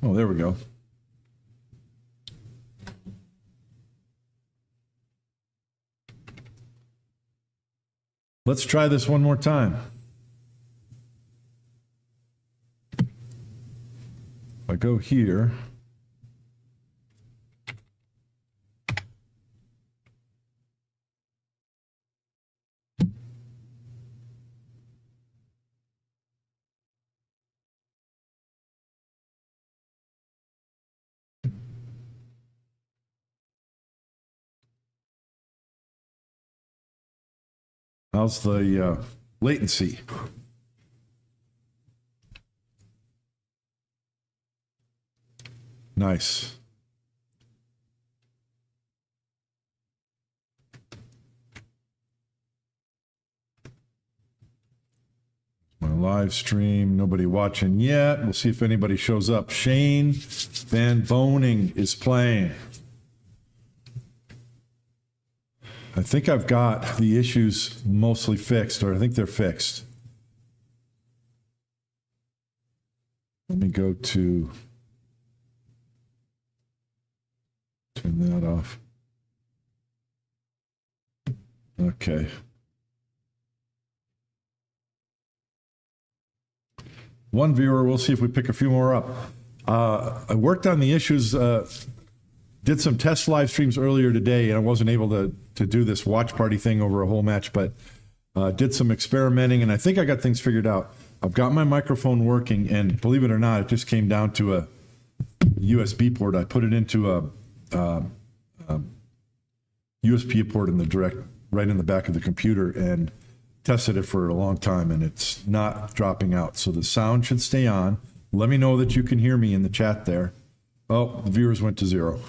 Oh, there we go. Let's try this one more time. I go here. How's the latency? Nice. My live stream, nobody watching yet. We'll see if anybody shows up. Shane Van Boening is playing. I think I've got the issues mostly fixed, or I think they're fixed. Let me go to turn that off. Okay. One viewer, we'll see if we pick a few more up. I worked on the issues, did some test live streams earlier today, and I wasn't able to do this watch party thing over a whole match, but did some experimenting, and I think I got things figured out. I've got my microphone working, and believe it or not, it just came down to a USB port. I put it into a USB port in the direct, right in the back of the computer, and tested it for a long time, and it's not dropping out. So the sound should stay on. Let me know that you can hear me in the chat there. Oh, the viewers went to 0.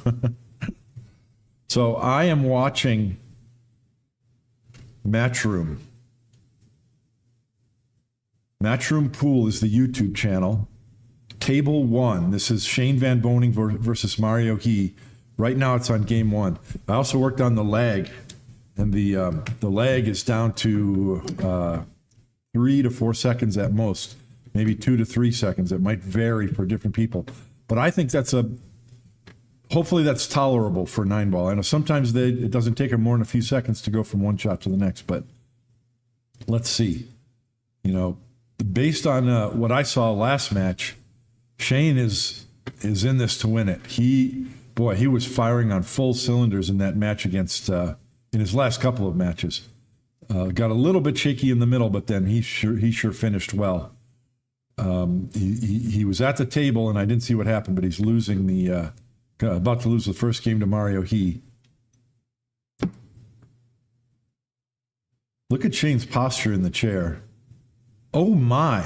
So I am watching Matchroom. Matchroom Pool is the YouTube channel. Table 1. This is Shane Van Boening versus Mario He. Right now it's on game 1. I also worked on the lag, and the lag is down to 3 to 4 seconds at most, maybe 2 to 3 seconds. It might vary for different people, but I think hopefully that's tolerable for 9-ball. I know sometimes it doesn't take them more than a few seconds to go from one shot to the next, but let's see. You know, based on what I saw last match, Shane is in this to win it. He was firing on full cylinders in that match against in his last couple of matches. Got a little bit shaky in the middle, but then he sure finished well. He was at the table, and I didn't see what happened, but he's losing about to lose the first game to Mario He. Look at Shane's posture in the chair. Oh my.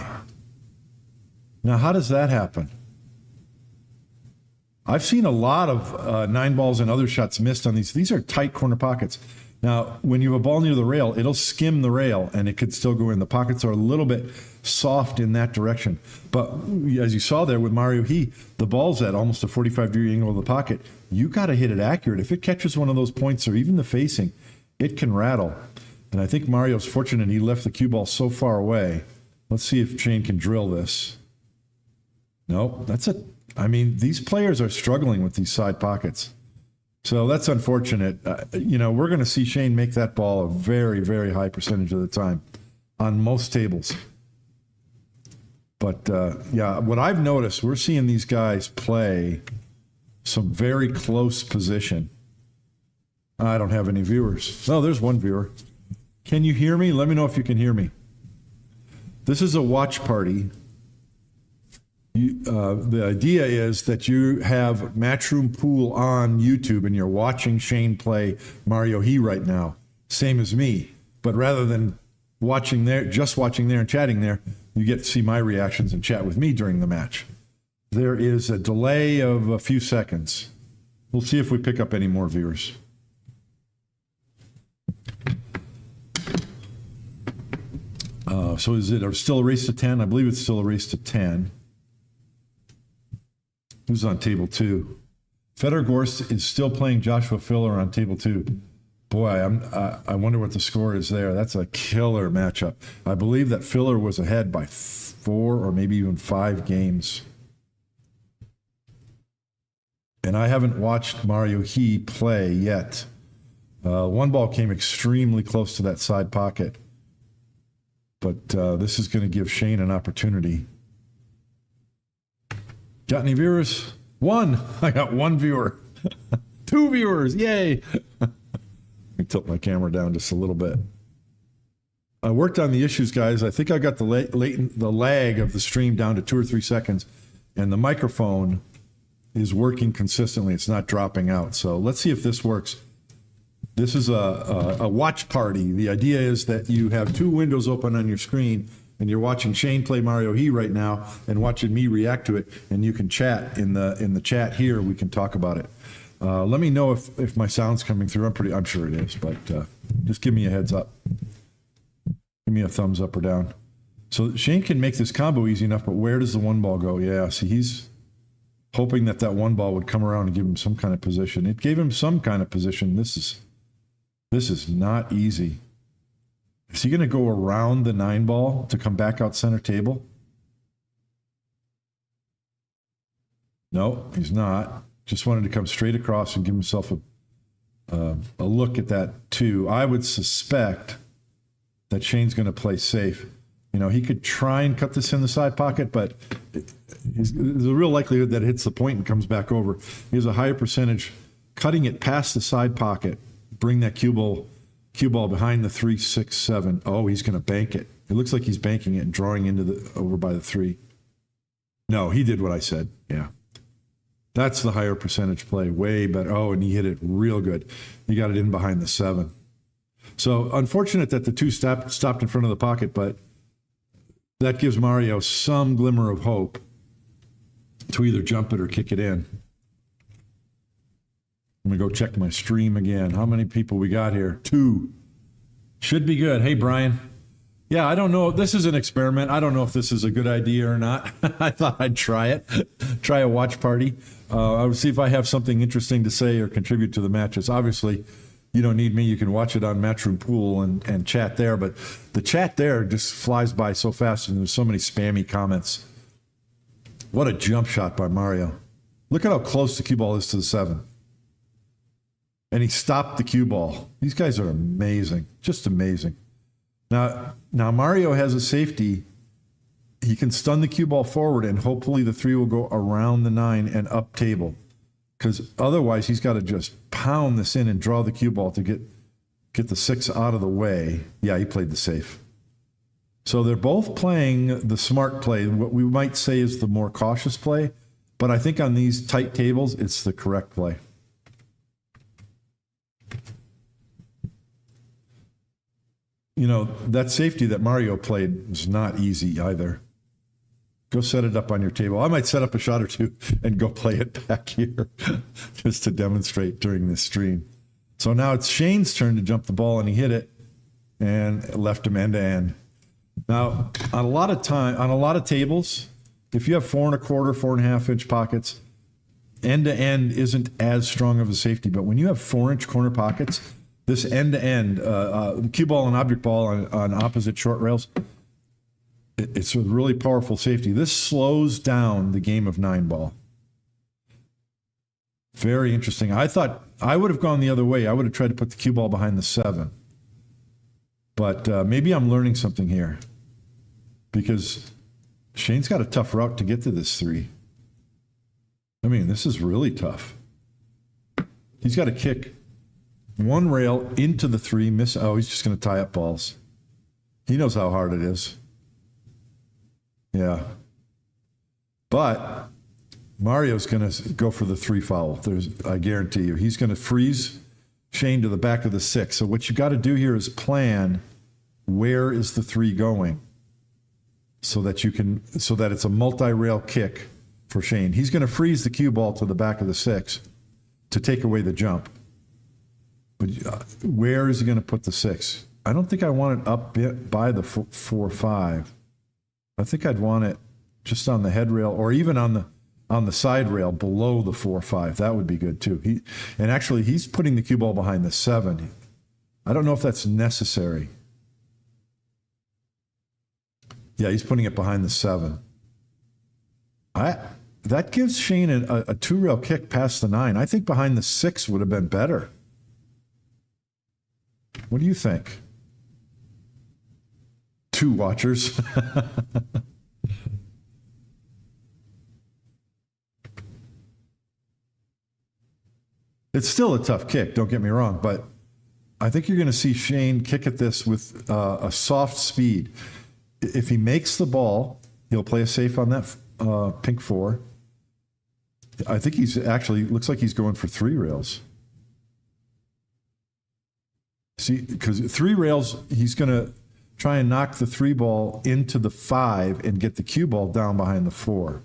Now, how does that happen? I've seen a lot of 9-balls and other shots missed on these. These are tight corner pockets. Now, when you have a ball near the rail, it'll skim the rail, and it could still go in. The pockets are a little bit soft in that direction. But as you saw there with Mario He, the ball's at almost a 45-degree angle of the pocket. You got to hit it accurate. If it catches one of those points or even the facing, it can rattle. And I think Mario's fortunate he left the cue ball so far away. Let's see if Shane can drill this. No, these players are struggling with these side pockets. So that's unfortunate. We're going to see Shane make that ball a very, very high percentage of the time on most tables. But, what I've noticed, we're seeing these guys play some very close position. I don't have any viewers. Oh, there's one viewer. Can you hear me? Let me know if you can hear me. This is a watch party. The idea is that you have Matchroom Pool on YouTube and you're watching Shane play Mario He right now, same as me. But rather than watching there and chatting there, you get to see my reactions and chat with me during the match. There is a delay of a few seconds. We'll see if we pick up any more viewers. So is it still a race to 10? I believe it's still a race to 10. Who's on table 2? Federgorst is still playing Joshua Filler on table 2. Boy, I wonder what the score is there. That's a killer matchup. I believe that Filler was ahead by 4 or maybe even 5 games. And I haven't watched Mario He play yet. One ball came extremely close to that side pocket. But this is going to give Shane an opportunity. Got any viewers? One. I got one viewer. 2 viewers. Yay. Let me tilt my camera down just a little bit. I worked on the issues, guys. I think I got the lag of the stream down to 2 or 3 seconds. And the microphone is working consistently. It's not dropping out. So let's see if this works. This is a watch party. The idea is that you have 2 windows open on your screen, and you're watching Shane play Mario He right now and watching me react to it, and you can chat in the chat here. We can talk about it. Let me know if my sound's coming through. I'm sure it is, but just give me a heads up. Give me a thumbs up or down. So Shane can make this combo easy enough, but where does the one ball go? Yeah, see, he's hoping that one ball would come around and give him some kind of position. It gave him some kind of position. This is not easy. Is he going to go around the 9 ball to come back out center table? No, he's not. Just wanted to come straight across and give himself a look at that 2. I would suspect that Shane's going to play safe. You know, he could try and cut this in the side pocket, but there's a real likelihood that it hits the point and comes back over. He has a higher percentage cutting it past the side pocket. Bring that cue ball behind the 3, 6, 7. Oh, he's going to bank it. It looks like he's banking it and drawing into over by the 3. No, he did what I said. Yeah. That's the higher percentage play. Way better. Oh, and he hit it real good. He got it in behind the 7. So unfortunate that the 2 stopped in front of the pocket, but that gives Mario some glimmer of hope to either jump it or kick it in. Let me go check my stream again. How many people we got here? 2. Should be good. Hey, Brian. Yeah, I don't know. This is an experiment. I don't know if this is a good idea or not. I thought I'd try it. Try a watch party. I would see if I have something interesting to say or contribute to the matches. Obviously, you don't need me. You can watch it on Matchroom Pool and chat there. But the chat there just flies by so fast, and there's so many spammy comments. What a jump shot by Mario. Look at how close the cue ball is to the 7. And he stopped the cue ball. These guys are amazing. Just amazing. Now Mario has a safety. He can stun the cue ball forward, and hopefully the 3 will go around the 9 and up table. Because otherwise, he's got to just pound this in and draw the cue ball to get the 6 out of the way. Yeah, he played the safe. So they're both playing the smart play, what we might say is the more cautious play. But I think on these tight tables, it's the correct play. You know, that safety that Mario played was not easy either. Go set it up on your table. I might set up a shot or 2 and go play it back here just to demonstrate during this stream. So now it's Shane's turn to jump the ball, and he hit it and left him end to end. Now, on a lot of tables, if you have 4 1/4, 4.5 inch pockets, end to end isn't as strong of a safety. But when you have 4-inch corner pockets, this end to end, cue ball and object ball on opposite short rails, it's a really powerful safety. This slows down the game of 9 ball. Very interesting. I thought I would have gone the other way. I would have tried to put the cue ball behind the 7. But maybe I'm learning something here, because Shane's got a tough route to get to this 3. I mean, this is really tough. He's got to kick 1 rail into the 3, miss. Oh, he's just going to tie up balls. He knows how hard it is. Yeah. But Mario's going to go for the 3 foul. I guarantee you. He's going to freeze Shane to the back of the 6. So what you got to do here is plan where is the 3 going so that it's a multi-rail kick for Shane. He's going to freeze the cue ball to the back of the 6 to take away the jump. But where is he going to put the 6? I don't think I want it up by the 4-5. I think I'd want it just on the head rail, or even on the side rail below the 4-5. That would be good too. Actually, he's putting the cue ball behind the 7. I don't know if that's necessary. Yeah, he's putting it behind the 7. that gives Shane a two-rail kick past the 9. I think behind the 6 would have been better. What do you think? 2 watchers. It's still a tough kick, don't get me wrong, but I think you're going to see Shane kick at this with a soft speed. If he makes the ball, he'll play a safe on that pink 4. I think he's actually, looks like he's going for 3 rails. See, because 3 rails, he's going to try and knock the 3 ball into the 5 and get the cue ball down behind the 4.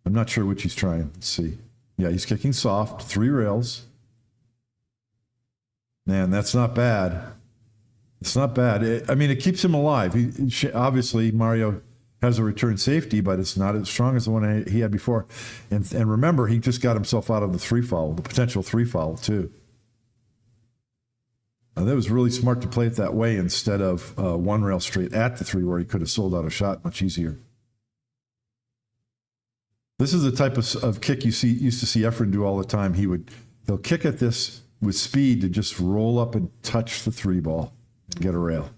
I'm not sure which he's trying. Let's see. Yeah, he's kicking soft, 3 rails. Man, that's not bad. It's not bad. It keeps him alive. Obviously, Mario has a return safety, but it's not as strong as the one he had before. And remember, he just got himself out of the 3 foul, the potential 3 foul, too. That was really smart to play it that way instead of 1 rail straight at the 3 where he could have sold out a shot much easier. This is the type of kick used to see Efren do all the time. He'll kick at this with speed to just roll up and touch the 3 ball and get a rail.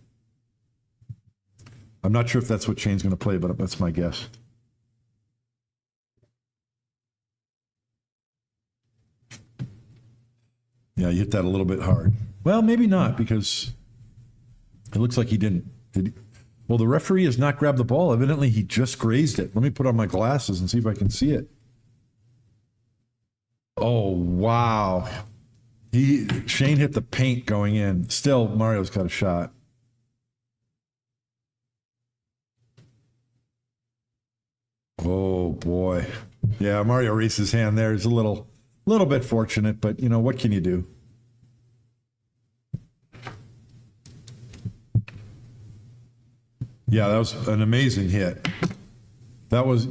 I'm not sure if that's what Shane's going to play, but that's my guess. Yeah, you hit that a little bit hard. Well, maybe not, because it looks like he didn't. Well, the referee has not grabbed the ball. Evidently, he just grazed it. Let me put on my glasses and see if I can see it. Oh, wow. Shane hit the paint going in. Still, Mario's got a shot. Oh, boy. Yeah, Mario raised his hand there. He's a little bit fortunate, but, what can you do? Yeah, that was an amazing hit. That was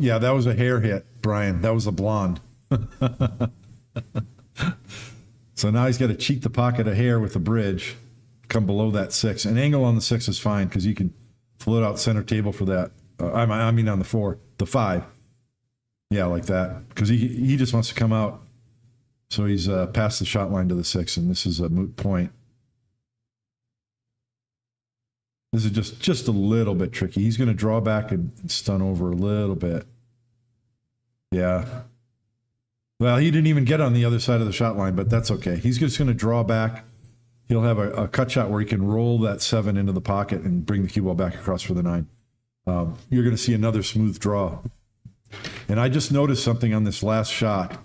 a hair hit, Brian. That was a blonde. So now he's got to cheat the pocket a hair with the bridge, come below that 6. An angle on the 6 is fine because you can float out center table for that. I mean on the 5. Yeah, like that. Because he just wants to come out. So he's past the shot line to the 6, and this is a moot point. This is just a little bit tricky. He's going to draw back and stun over a little bit. Yeah. Well, he didn't even get on the other side of the shot line, but that's okay. He's just going to draw back. He'll have a cut shot where he can roll that 7 into the pocket and bring the cue ball back across for the 9. You're going to see another smooth draw. And I just noticed something on this last shot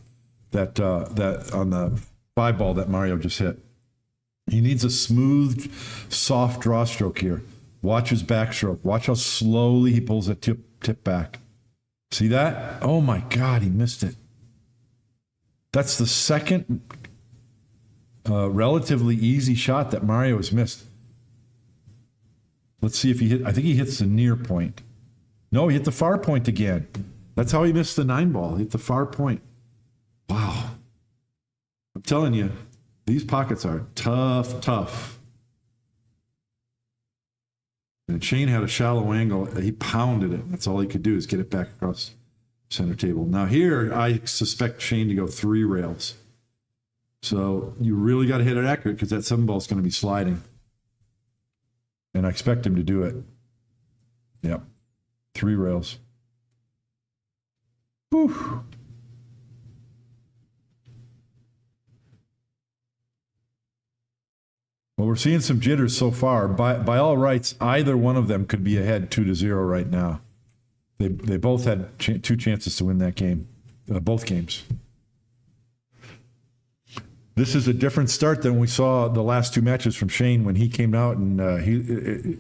that on the 5 ball that Mario just hit. He needs a smooth, soft draw stroke here. Watch his backstroke. Watch how slowly he pulls that tip back. See that? Oh my God, he missed it. That's the second relatively easy shot that Mario has missed. Let's see if he hit. I think he hits the near point. No, he hit the far point again. That's how he missed the 9 ball. He hit the far point. Wow. I'm telling you, these pockets are tough. And Shane had a shallow angle. He pounded it. That's all he could do is get it back across center table. Now here, I suspect Shane to go 3 rails. So you really got to hit it accurate because that 7 ball is going to be sliding. And I expect him to do it. Yep. 3 rails. Whew. Well, we're seeing some jitters so far. By all rights, either one of them could be ahead 2-0 right now. They both had 2 chances to win that game, both games. This is a different start than we saw the last 2 matches from Shane when he came out. And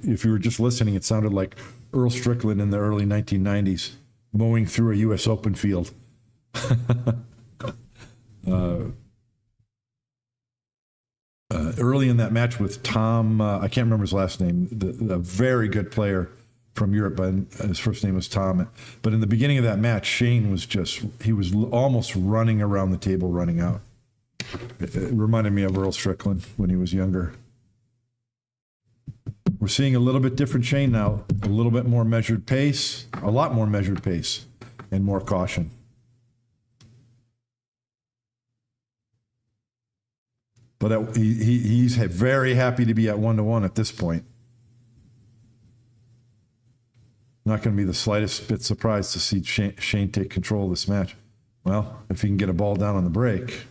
if you were just listening, it sounded like Earl Strickland in the early 1990s mowing through a U.S. Open field. Early in that match with Tom, I can't remember his last name, the very good player from Europe, but his first name was Tom. But in the beginning of that match, Shane was he was almost running around the table, running out. It reminded me of Earl Strickland when he was younger. We're seeing a little bit different Shane now, a little bit more measured pace, a lot more measured pace, and more caution. But he's very happy to be at 1-1 at this point. Not going to be the slightest bit surprised to see Shane take control of this match. Well, if he can get a ball down on the break.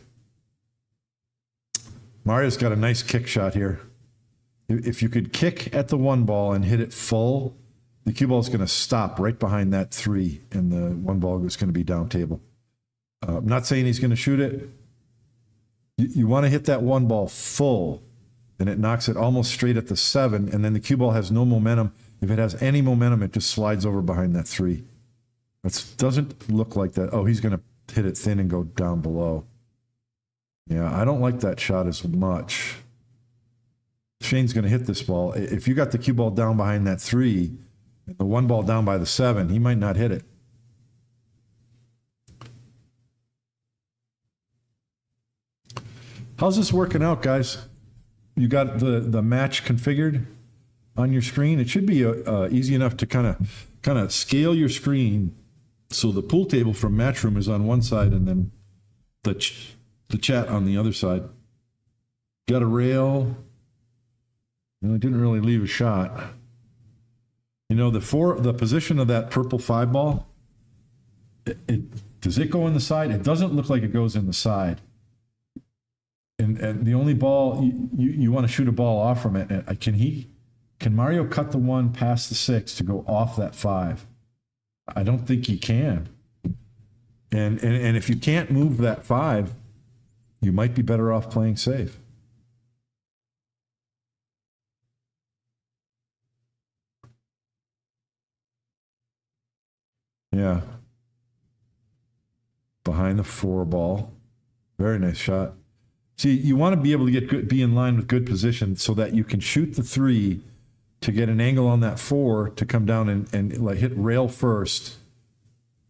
Mario's got a nice kick shot here. If you could kick at the 1 ball and hit it full, the cue ball is going to stop right behind that 3, and the 1 ball is going to be down table. I'm not saying he's going to shoot it. You want to hit that 1 ball full, and it knocks it almost straight at the 7, and then the cue ball has no momentum. If it has any momentum, it just slides over behind that 3. It doesn't look like that. Oh, he's going to hit it thin and go down below. Yeah, I don't like that shot as much. Shane's going to hit this ball. If you got the cue ball down behind that 3, and the 1 ball down by the 7, he might not hit it. How's this working out, guys? You got the match configured on your screen? It should be easy enough to kind of scale your screen so the pool table from Matchroom is on one side and then the chat on the other side. Got a rail. No, it didn't really leave a shot. You know, the position of that purple 5 ball, does it go in the side? It doesn't look like it goes in the side. And the only ball, you want to shoot a ball off from it. Can Mario cut the 1 past the 6 to go off that 5? I don't think he can. And if you can't move that 5, you might be better off playing safe. Yeah. Behind the 4 ball. Very nice shot. See, you want to be able to be in line with good position so that you can shoot the 3 to get an angle on that 4 to come down and like hit rail first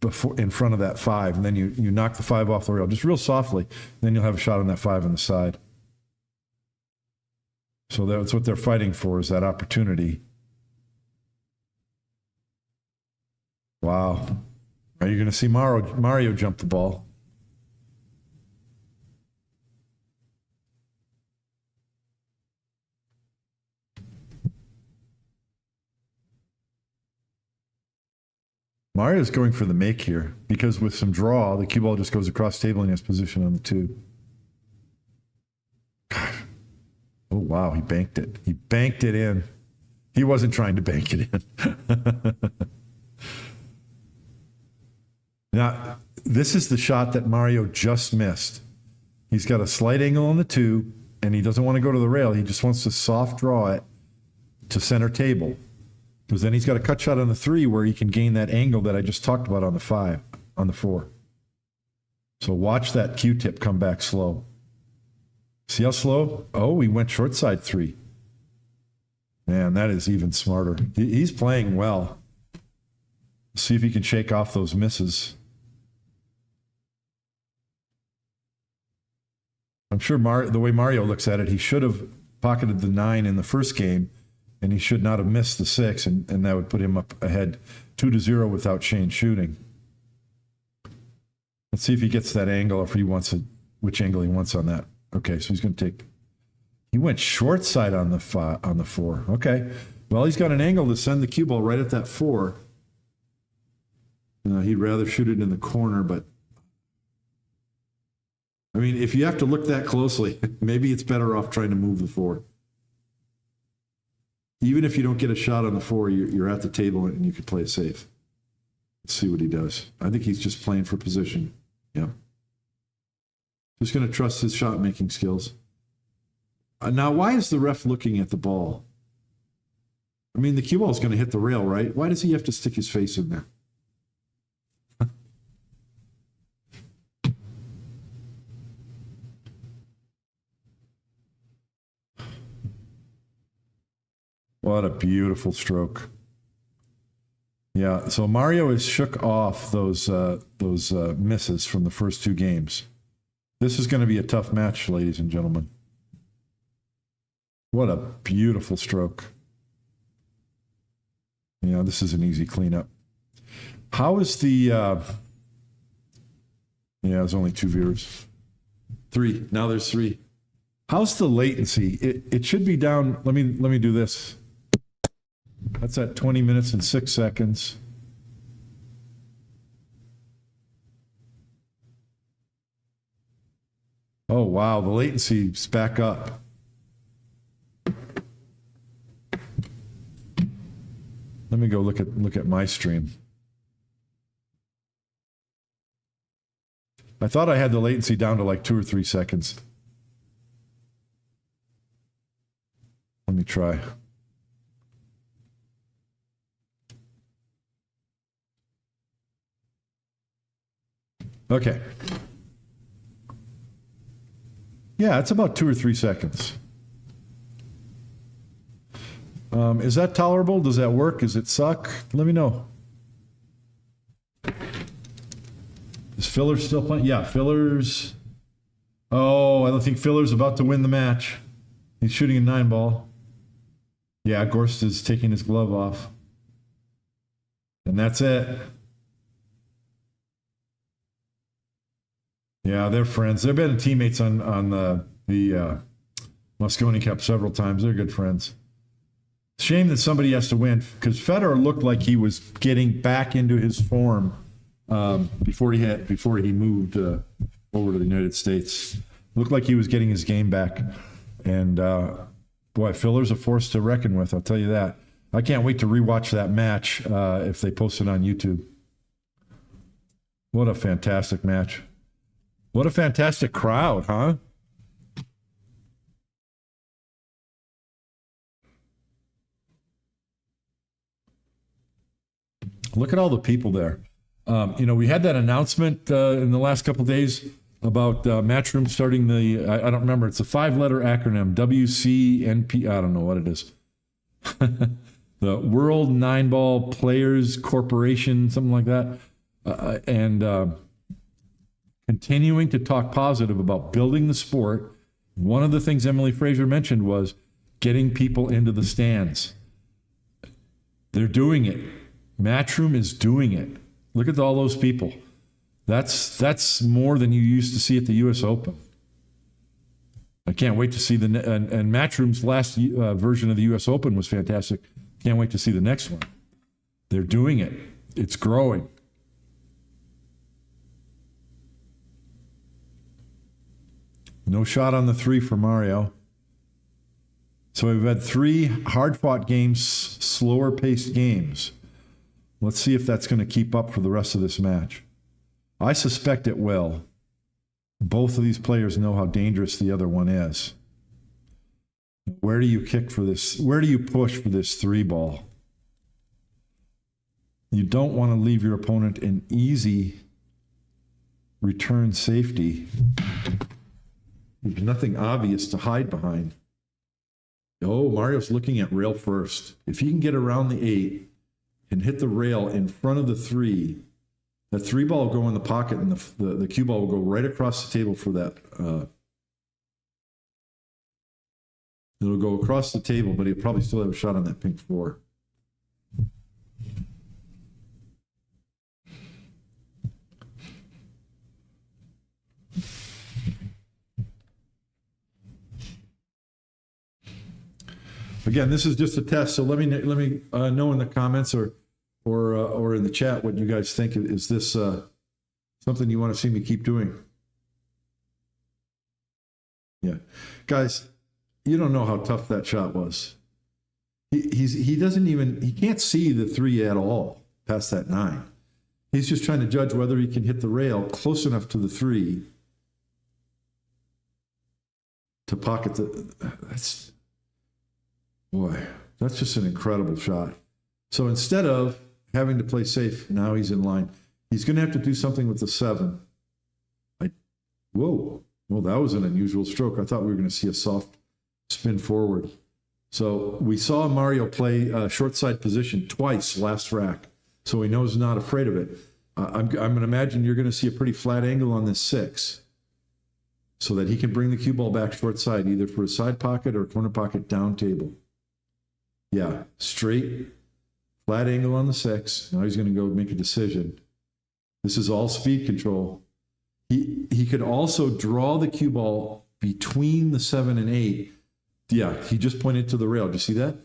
before in front of that 5, and then you knock the 5 off the rail just real softly. Then you'll have a shot on that 5 on the side. So that's what they're fighting for, is that opportunity. Wow. Are you going to see Mario jump the ball? Mario's going for the make here because with some draw, the cue ball just goes across table and has position on the 2. God. Oh, wow. He banked it. He banked it in. He wasn't trying to bank it in. Now, this is the shot that Mario just missed. He's got a slight angle on the 2, and he doesn't want to go to the rail. He just wants to soft draw it to center table. Because then he's got a cut shot on the 3 where he can gain that angle that I just talked about on the 5, on the 4. So watch that Q-tip come back slow. See how slow? Oh, he went short side 3. Man, that is even smarter. He's playing well. See if he can shake off those misses. I'm sure the way Mario looks at it, he should have pocketed the 9 in the first game, and he should not have missed the 6, and that would put him up ahead 2-0 without Shane shooting. Let's see if he gets that angle, or if he wants which angle he wants on that. Okay, so he's going to take. He went short side on the 4. Okay, well, he's got an angle to send the cue ball right at that 4. He'd rather shoot it in the corner, but I mean, if you have to look that closely, maybe it's better off trying to move the 4. Even if you don't get a shot on the 4, you're at the table and you can play it safe. Let's see what he does. I think he's just playing for position. Yeah. Just going to trust his shot-making skills. Now, why is the ref looking at the ball? I mean, the cue ball is going to hit the rail, right? Why does he have to stick his face in there? What a beautiful stroke. Yeah, so Mario has shook off those misses from the first 2 games. This is going to be a tough match, ladies and gentlemen. What a beautiful stroke. Yeah, this is an easy cleanup. How is the... yeah, there's only 2 viewers. 3. Now there's 3. How's the latency? It should be down. Let me do this. That's at 20 minutes and 6 seconds. Oh, wow. The latency's back up. Let me go look at my stream. I thought I had the latency down to like 2 or 3 seconds. Let me try. Okay. Yeah, it's about 2 or 3 seconds. Is that tolerable? Does that work? Does it suck? Let me know. Is Filler still playing? Yeah, Filler's. Oh, I don't think Filler's about to win the match. He's shooting a 9-ball. Yeah, Gorst is taking his glove off. And that's it. Yeah, they're friends. They've been teammates on the Mosconi Cup several times. They're good friends. Shame that somebody has to win, because Federer looked like he was getting back into his form before he moved over to the United States. Looked like he was getting his game back, and boy, Filler's a force to reckon with. I'll tell you that. I can't wait to rewatch that match if they post it on YouTube. What a fantastic match! What a fantastic crowd, huh? Look at all the people there. We had that announcement in the last couple of days about Matchroom starting I don't remember. It's a 5-letter acronym, WCNP. I don't know what it is. The World 9-Ball Players Corporation, something like that. And continuing to talk positive about building the sport. One of the things Emily Fraser mentioned was getting people into the stands. They're doing it. Matchroom is doing it. Look at all those people. That's more than you used to see at the U.S. Open. I can't wait to see and Matchroom's last version of the U.S. Open was fantastic. Can't wait to see the next one. They're doing it. It's growing. No shot on the 3 for Mario. So we've had 3 hard-fought games, slower-paced games. Let's see if that's going to keep up for the rest of this match. I suspect it will. Both of these players know how dangerous the other one is. Where do you kick for this? Where do you push for this 3-ball? You don't want to leave your opponent in easy return safety. There's nothing obvious to hide behind. Oh, Mario's looking at rail first. If he can get around the 8 and hit the rail in front of the 3, that 3-ball will go in the pocket, and the cue ball will go right across the table for that. It'll go across the table, but he'll probably still have a shot on that pink 4. Again, this is just a test, so let me know in the comments or in the chat what you guys think. Is this something you want to see me keep doing? Yeah, guys, you don't know how tough that shot was. He can't see the 3 at all past that 9. He's just trying to judge whether he can hit the rail close enough to the 3 to pocket that's just an incredible shot. So instead of having to play safe, now he's in line. He's going to have to do something with the 7. Well, that was an unusual stroke. I thought we were going to see a soft spin forward. So we saw Mario play short side position twice last rack, so he knows not afraid of it. I'm going to imagine you're going to see a pretty flat angle on this 6, so that he can bring the cue ball back short side, either for a side pocket or corner pocket down table. Yeah, straight, flat angle on the 6. Now he's going to go make a decision. This is all speed control. He could also draw the cue ball between the 7 and 8. Yeah, he just pointed to the rail. Do you see that?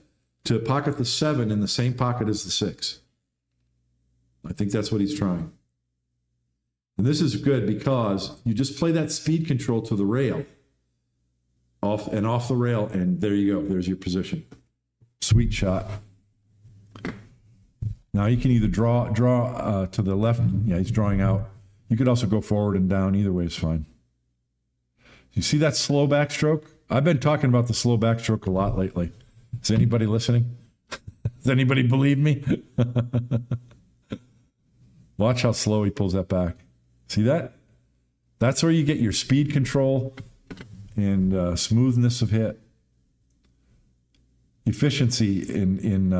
To pocket the 7 in the same pocket as the 6. I think that's what he's trying. And this is good because you just play that speed control to the rail. Off the rail, and there you go. There's your position. Sweet shot. Now you can either draw to the left. Yeah, he's drawing out. You could also go forward and down. Either way is fine. You see that slow backstroke? I've been talking about the slow backstroke a lot lately. Is anybody listening? Does anybody believe me? Watch how slow he pulls that back. See that? That's where you get your speed control and smoothness of hit. Efficiency in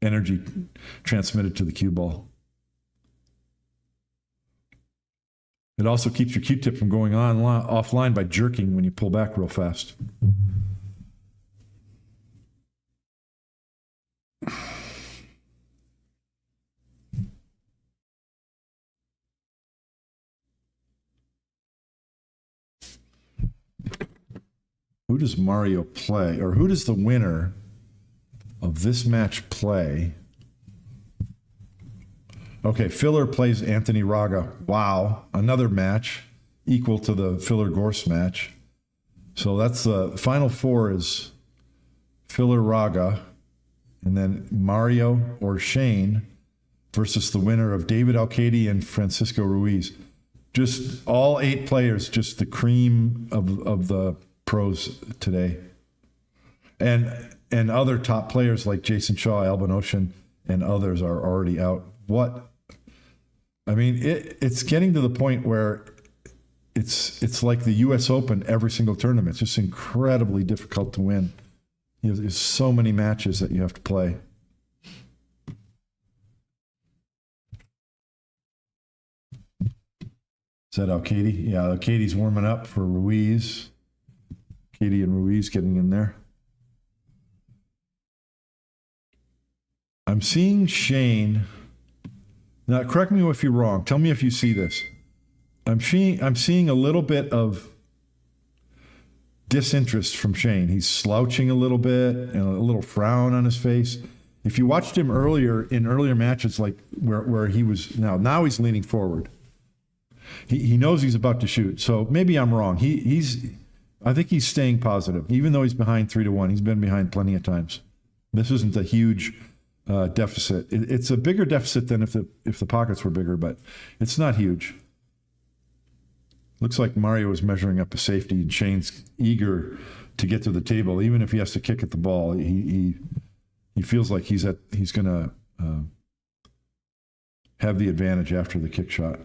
energy transmitted to the cue ball. It also keeps your Q-tip from going offline by jerking when you pull back real fast. Who does Mario play, or who does the winner of this match play? Okay, Filler plays Anthony Raga. Wow, another match equal to the Filler-Gorst match. So that's the final 4 is Filler Raga, and then Mario or Shane versus the winner of David Alcade and Francisco Ruiz. Just all 8 players, just the cream of the pros today. And other top players like Jason Shaw, Alban Ocean, and others are already out. I mean, it's getting to the point where it's like the U.S. Open every single tournament. It's just incredibly difficult to win. There's so many matches that you have to play. Is that Alcade? Yeah, Alcade's warming up for Ruiz. Alcade and Ruiz getting in there. I'm seeing Shane. Now, correct me if you're wrong. Tell me if you see this. I'm seeing a little bit of disinterest from Shane. He's slouching a little bit and a little frown on his face. If you watched him earlier matches, like where he was now he's leaning forward. He knows he's about to shoot. So maybe I'm wrong. I think he's staying positive, even though he's behind 3-1. He's been behind plenty of times. This isn't a huge deficit. It's a bigger deficit than if the pockets were bigger, but it's not huge. Looks like Mario is measuring up a safety, and Shane's eager to get to the table, even if he has to kick at the ball. He feels like he's going to have the advantage after the kick shot.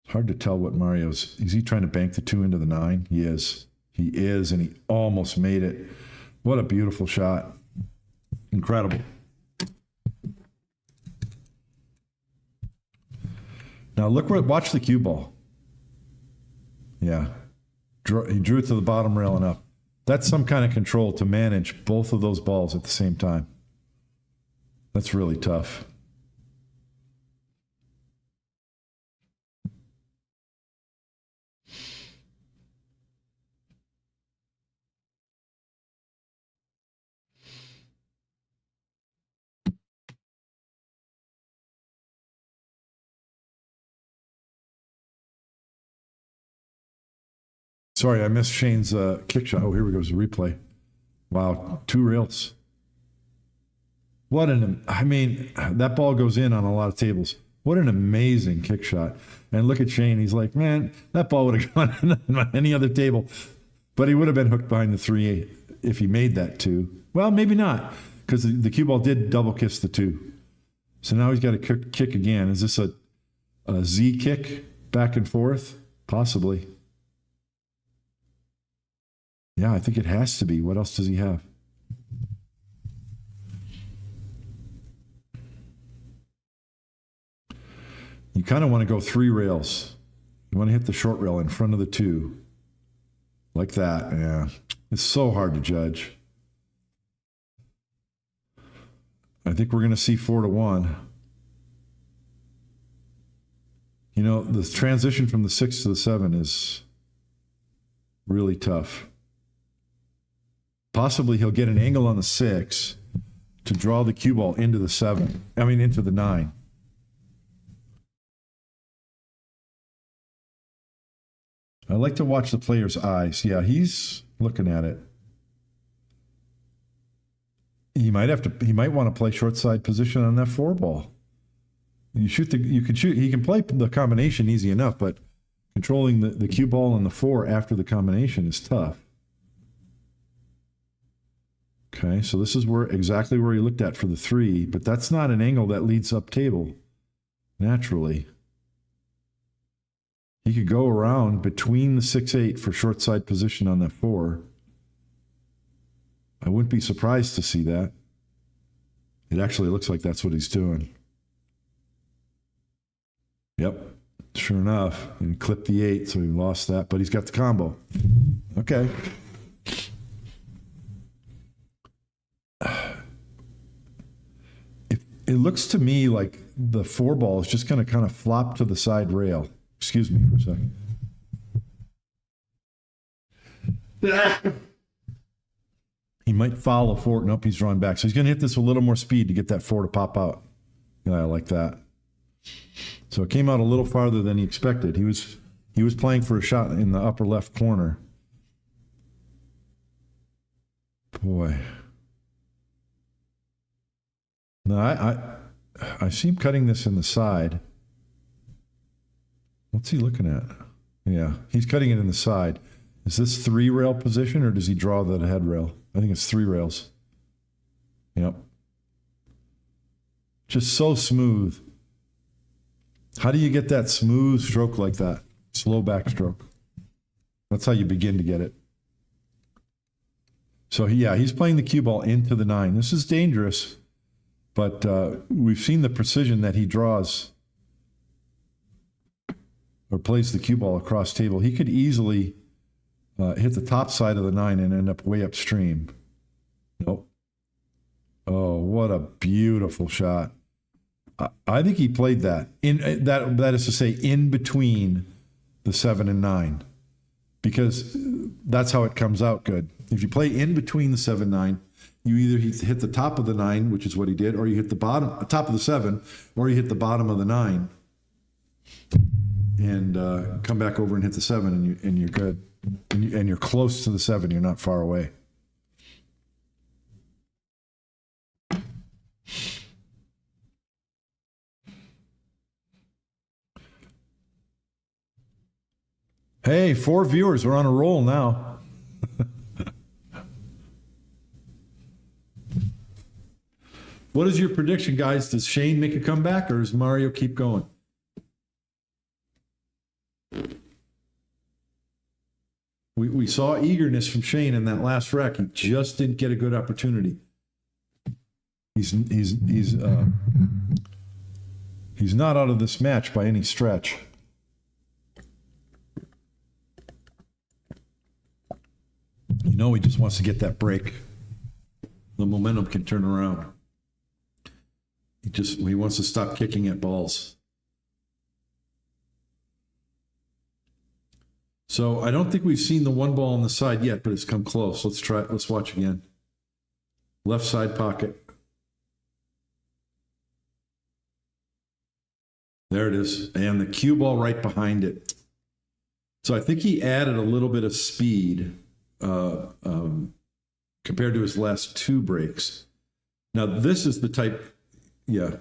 It's hard to tell what Mario's. Is he trying to bank the 2 into the 9? He is, and he almost made it. What a beautiful shot. Incredible. Now watch the cue ball. Yeah. He drew it to the bottom rail and up. That's some kind of control to manage both of those balls at the same time. That's really tough. Sorry, I missed Shane's kick shot. Oh, here we go. There's a replay. Wow, 2 rails. That ball goes in on a lot of tables. What an amazing kick shot. And look at Shane. He's like, man, that ball would have gone on any other table. But he would have been hooked behind the 3-8 if he made that 2. Well, maybe not, because the cue ball did double kiss the 2. So now he's got to kick again. Is this a Z kick back and forth? Possibly. Yeah, I think it has to be. What else does he have? You kind of want to go 3 rails. You want to hit the short rail in front of the 2. Like that, yeah. It's so hard to judge. I think we're going to see 4-1. You know, the transition from the 6 to the 7 is really tough. Possibly he'll get an angle on the 6 to draw the cue ball into the 7. I mean, into the 9. I like to watch the player's eyes. Yeah, he's looking at it. He might want to play short side position on that 4 ball. You can shoot. He can play the combination easy enough, but controlling the cue ball and the 4 after the combination is tough. Okay, so this is exactly where he looked at for the 3, but that's not an angle that leads up table naturally. He could go around between the 6-8 for short side position on that 4. I wouldn't be surprised to see that. It actually looks like that's what he's doing. Yep, sure enough. And clipped the 8, so he lost that, but he's got the combo. Okay. It looks to me like the 4 ball is just going to kind of flop to the side rail. Excuse me for a second. He might foul a 4. Nope, he's drawing back. So he's going to hit this with a little more speed to get that 4 to pop out. Yeah, I like that. So it came out a little farther than he expected. He was playing for a shot in the upper left corner. Boy. No, I see him cutting this in the side. What's he looking at? Yeah, he's cutting it in the side. Is this 3 rail position or does he draw the head rail? I think it's 3 rails. Yep. Just so smooth. How do you get that smooth stroke like that? Slow backstroke. That's how you begin to get it. So yeah, he's playing the cue ball into the 9. This is dangerous, but we've seen the precision that he draws or plays the cue ball across table. He could easily hit the top side of the 9 and end up way upstream. Nope. Oh, what a beautiful shot. I think he played that. That is to say, in between the 7 and 9. Because that's how it comes out good. If you play in between the 7 and 9, you either hit the top of the 9, which is what he did, or you hit the top of the 7, or you hit the bottom of the 9. And come back over and hit the 7, and you're good. And you're close to the 7. You're not far away. Hey, 4 viewers. We're on a roll now. What is your prediction, guys? Does Shane make a comeback, or does Mario keep going? We saw eagerness from Shane in that last wreck. He just didn't get a good opportunity. He's not out of this match by any stretch. You know, he just wants to get that break. The momentum can turn around. He wants to stop kicking at balls. So I don't think we've seen the 1 ball on the side yet, but it's come close. Let's watch again. Left side pocket. There it is. And the cue ball right behind it. So I think he added a little bit of speed compared to his last 2 breaks. Now this is the type, yeah.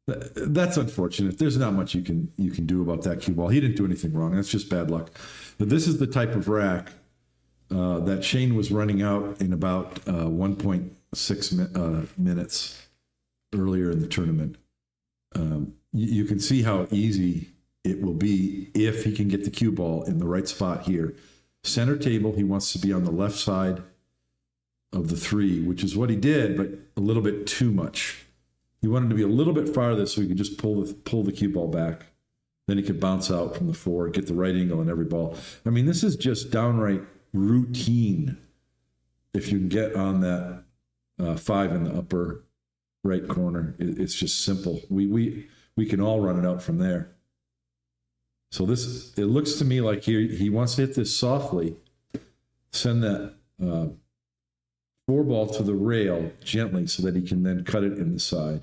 That's unfortunate. There's not much you can do about that cue ball. He didn't do anything wrong. That's just bad luck. But this is the type of rack that Shane was running out in about 1.6 minutes earlier in the tournament. You can see how easy it will be if he can get the cue ball in the right spot here. Center table, he wants to be on the left side of the 3, which is what he did, but a little bit too much. He wanted to be a little bit farther so he could just pull the cue ball back. Then he could bounce out from the 4, get the right angle on every ball. I mean, this is just downright routine. If you can get on that 5 in the upper right corner, it's just simple. We we can all run it out from there. So it looks to me like he wants to hit this softly, send that 4-ball to the rail gently so that he can then cut it in the side.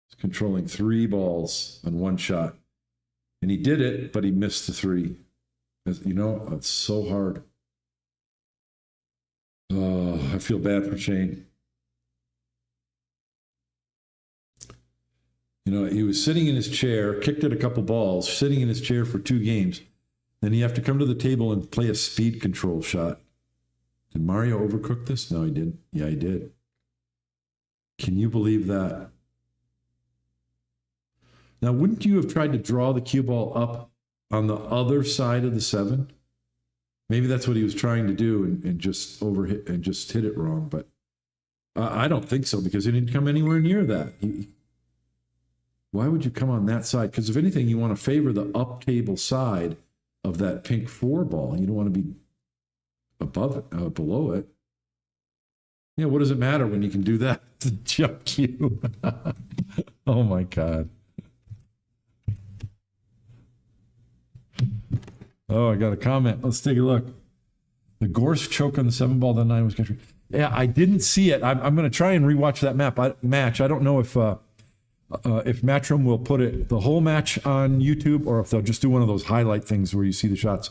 He's controlling 3 balls on 1 shot. And he did it, but he missed the 3. You know, it's so hard. Oh, I feel bad for Shane. You know, he was sitting in his chair, kicked it a couple balls, sitting in his chair for 2 games. Then you have to come to the table and play a speed control shot. Did Mario overcook this? No, he didn't. Yeah, he did. Can you believe that? Now, wouldn't you have tried to draw the cue ball up on the other side of the 7? Maybe that's what he was trying to do and just overhit and just hit it wrong. But I don't think so, because he didn't come anywhere near that. Why would you come on that side? Because if anything, you want to favor the up table side of that pink 4 ball. You don't want to be above it, below it. Yeah, what does it matter when you can do that? The jump cue. Oh my God. Oh, I got a comment. Let's take a look. The Gorse choke on the 7-ball, the 9 was country. Yeah, I didn't see it. I'm going to try and rewatch that match. I don't know if Matchroom will put the whole match on YouTube, or if they'll just do one of those highlight things where you see the shots.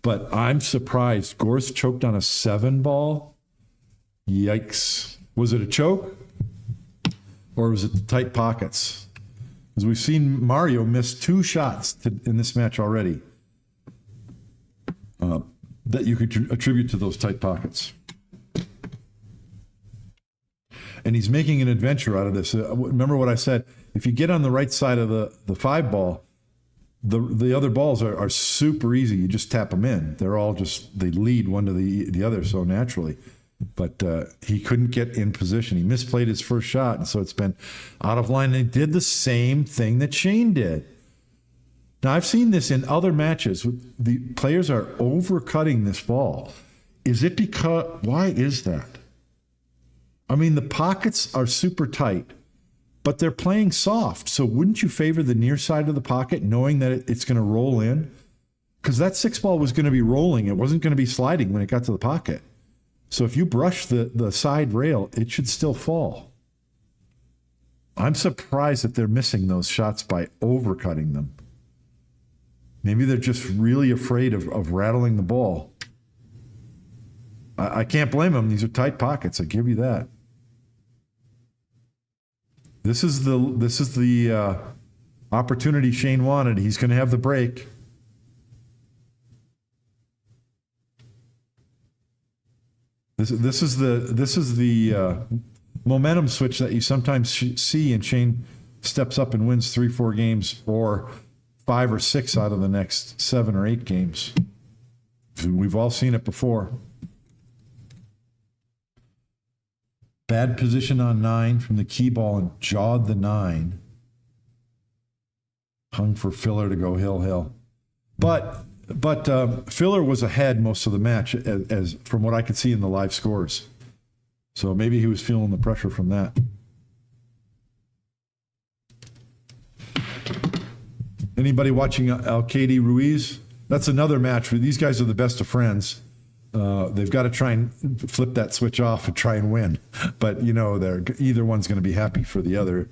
But I'm surprised. Gorse choked on a 7-ball. Yikes. Was it a choke? Or was it the tight pockets? Because we've seen Mario miss 2 shots in this match already that you could attribute to those tight pockets. And he's making an adventure out of this. Remember what I said? If you get on the right side of the 5-ball, the other balls are super easy. You just tap them in. They're all they lead one to the other so naturally. But he couldn't get in position. He misplayed his first shot, and so it's been out of line. And he did the same thing that Shane did. Now, I've seen this in other matches. The players are overcutting this ball. Why is that? I mean, the pockets are super tight, but they're playing soft. So wouldn't you favor the near side of the pocket, knowing that it's going to roll in? Because that 6-ball was going to be rolling. It wasn't going to be sliding when it got to the pocket. So if you brush the side rail, it should still fall. I'm surprised that they're missing those shots by overcutting them. Maybe they're just really afraid of rattling the ball. I can't blame them. These are tight pockets. I give you that. This is the opportunity Shane wanted. He's going to have the break. This is the momentum switch that you sometimes see, and Shane steps up and wins 3-4 games, or 5 or 6 out of the next 7 or 8 games. We've all seen it before. Bad position on 9 from the key ball and jawed the 9. Hung for Filler to go hill. But Filler was ahead most of the match, as from what I could see in the live scores. So maybe he was feeling the pressure from that. Anybody watching Alcade Ruiz? That's another match where these guys are the best of friends. They've got to try and flip that switch off and try and win. But, you know, either one's going to be happy for the other.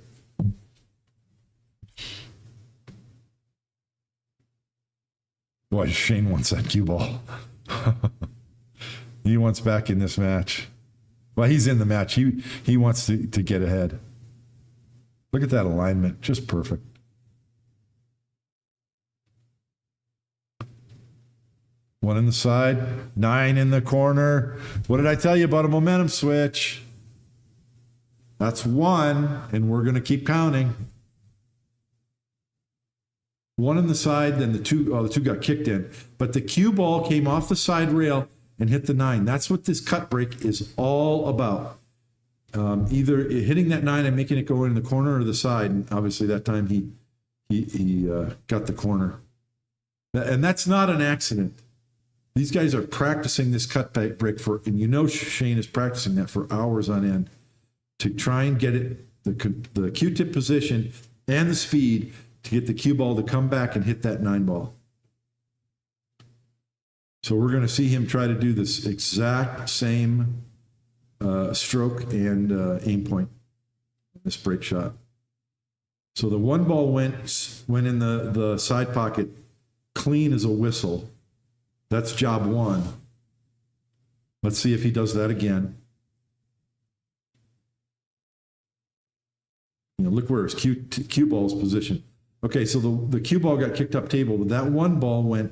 Boy, Shane wants that cue ball. He wants back in this match. Well, he's in the match. He wants to get ahead. Look at that alignment. Just perfect. One in the side, 9 in the corner. What did I tell you about a momentum switch? That's 1, and we're going to keep counting. 1 in the side, then the 2 got kicked in. But the cue ball came off the side rail and hit the 9. That's what this cut break is all about. Either hitting that 9 and making it go in the corner or the side. And obviously that time he got the corner. And that's not an accident. These guys are practicing this cut break and you know Shane is practicing that for hours on end to try and get it the Q-tip position and the speed to get the cue ball to come back and hit that 9 ball. So we're going to see him try to do this exact same stroke and aim point in this break shot. So the 1 ball went in the side pocket clean as a whistle. That's job 1. Let's see if he does that again. Look where his cue ball is positioned. Okay, so the cue ball got kicked up table, but that 1 ball went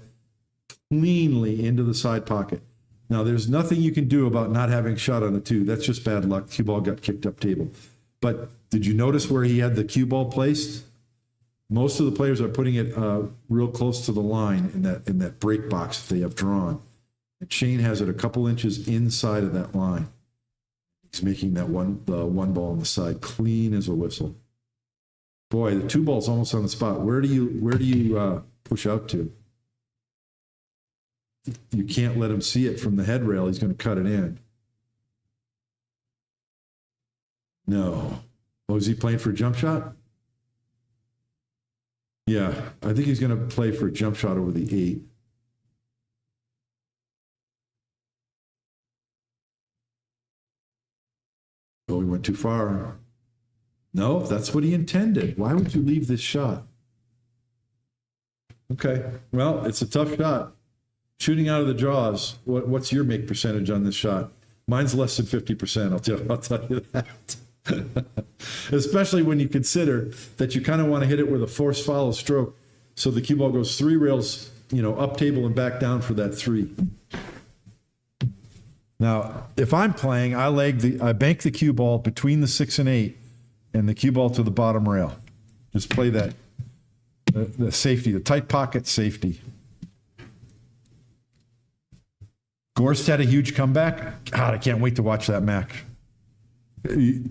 cleanly into the side pocket. Now, there's nothing you can do about not having shot on a 2. That's just bad luck. Cue ball got kicked up table. But did you notice where he had the cue ball placed? Most of the players are putting it real close to the line in that break box that they have drawn. And Shane has it a couple inches inside of that line. He's making the 1 ball on the side clean as a whistle. Boy, the 2 ball's almost on the spot. Where do you push out to? You can't let him see it from the head rail. He's going to cut it in. No. Oh, is he playing for a jump shot? Yeah, I think he's going to play for a jump shot over the 8. Oh, he went too far. No, that's what he intended. Why would you leave this shot? Okay, well, it's a tough shot. Shooting out of the draws, what's your make percentage on this shot? Mine's less than 50%, I'll tell you that. Especially when you consider that you kind of want to hit it with a force follow stroke so the cue ball goes 3 rails, up table and back down for that 3. Now, if I'm playing, I bank the cue ball between the 6 and 8 and the cue ball to the bottom rail. Just play that, the safety, the tight pocket safety. Gorst had a huge comeback. God, I can't wait to watch that match. He's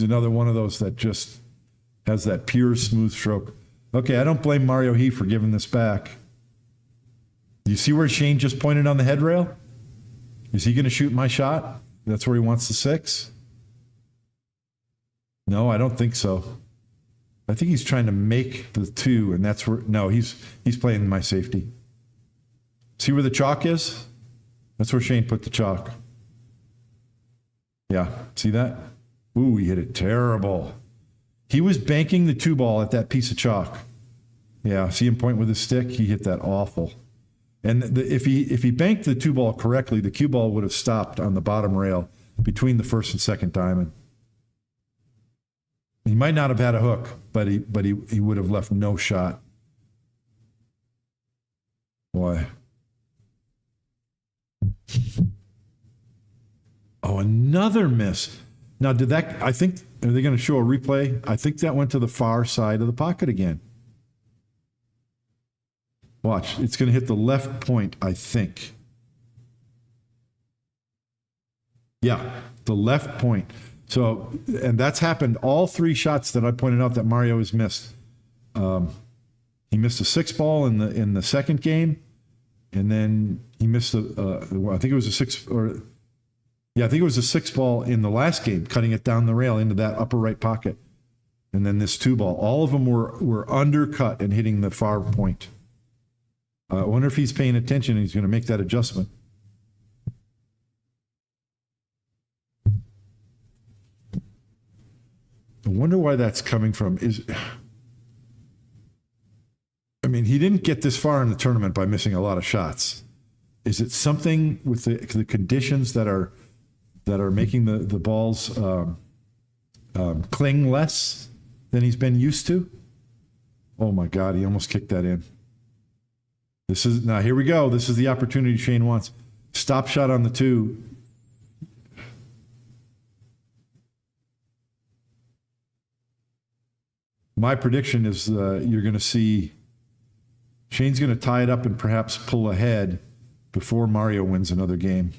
another one of those that just has that pure smooth stroke. Okay, I don't blame Mario He for giving this back. Do you see where Shane just pointed on the head rail? Is he going to shoot my shot? That's where he wants the 6? No, I don't think so. I think he's trying to make the 2, and that's where, no, he's playing my safety. See where the chalk is? That's where Shane put the chalk. Yeah, see that? Ooh, he hit it terrible. He was banking the 2 ball at that piece of chalk. Yeah, see him point with his stick? He hit that awful. And if he banked the 2 ball correctly, the cue ball would have stopped on the bottom rail between the first and second diamond. He might not have had a hook, but he would have left no shot. Boy. Oh, another miss. Now, are they going to show a replay? I think that went to the far side of the pocket again. Watch, it's going to hit the left point, I think. Yeah, the left point. So, and that's happened all 3 shots that I pointed out that Mario has missed. He missed a 6 ball in the second game, and then he missed I think it was a 6 I think it was a 6 ball in the last game, cutting it down the rail into that upper right pocket. And then this 2 ball. All of them were undercut and hitting the far point. I wonder if he's paying attention and he's going to make that adjustment. I wonder why that's coming from. He didn't get this far in the tournament by missing a lot of shots. Is it something with the conditions that are making the balls cling less than he's been used to? Oh my God, he almost kicked that in. Now here we go. This is the opportunity Shane wants. Stop shot on the 2. My prediction is you're going to see Shane's going to tie it up and perhaps pull ahead before Mario wins another game.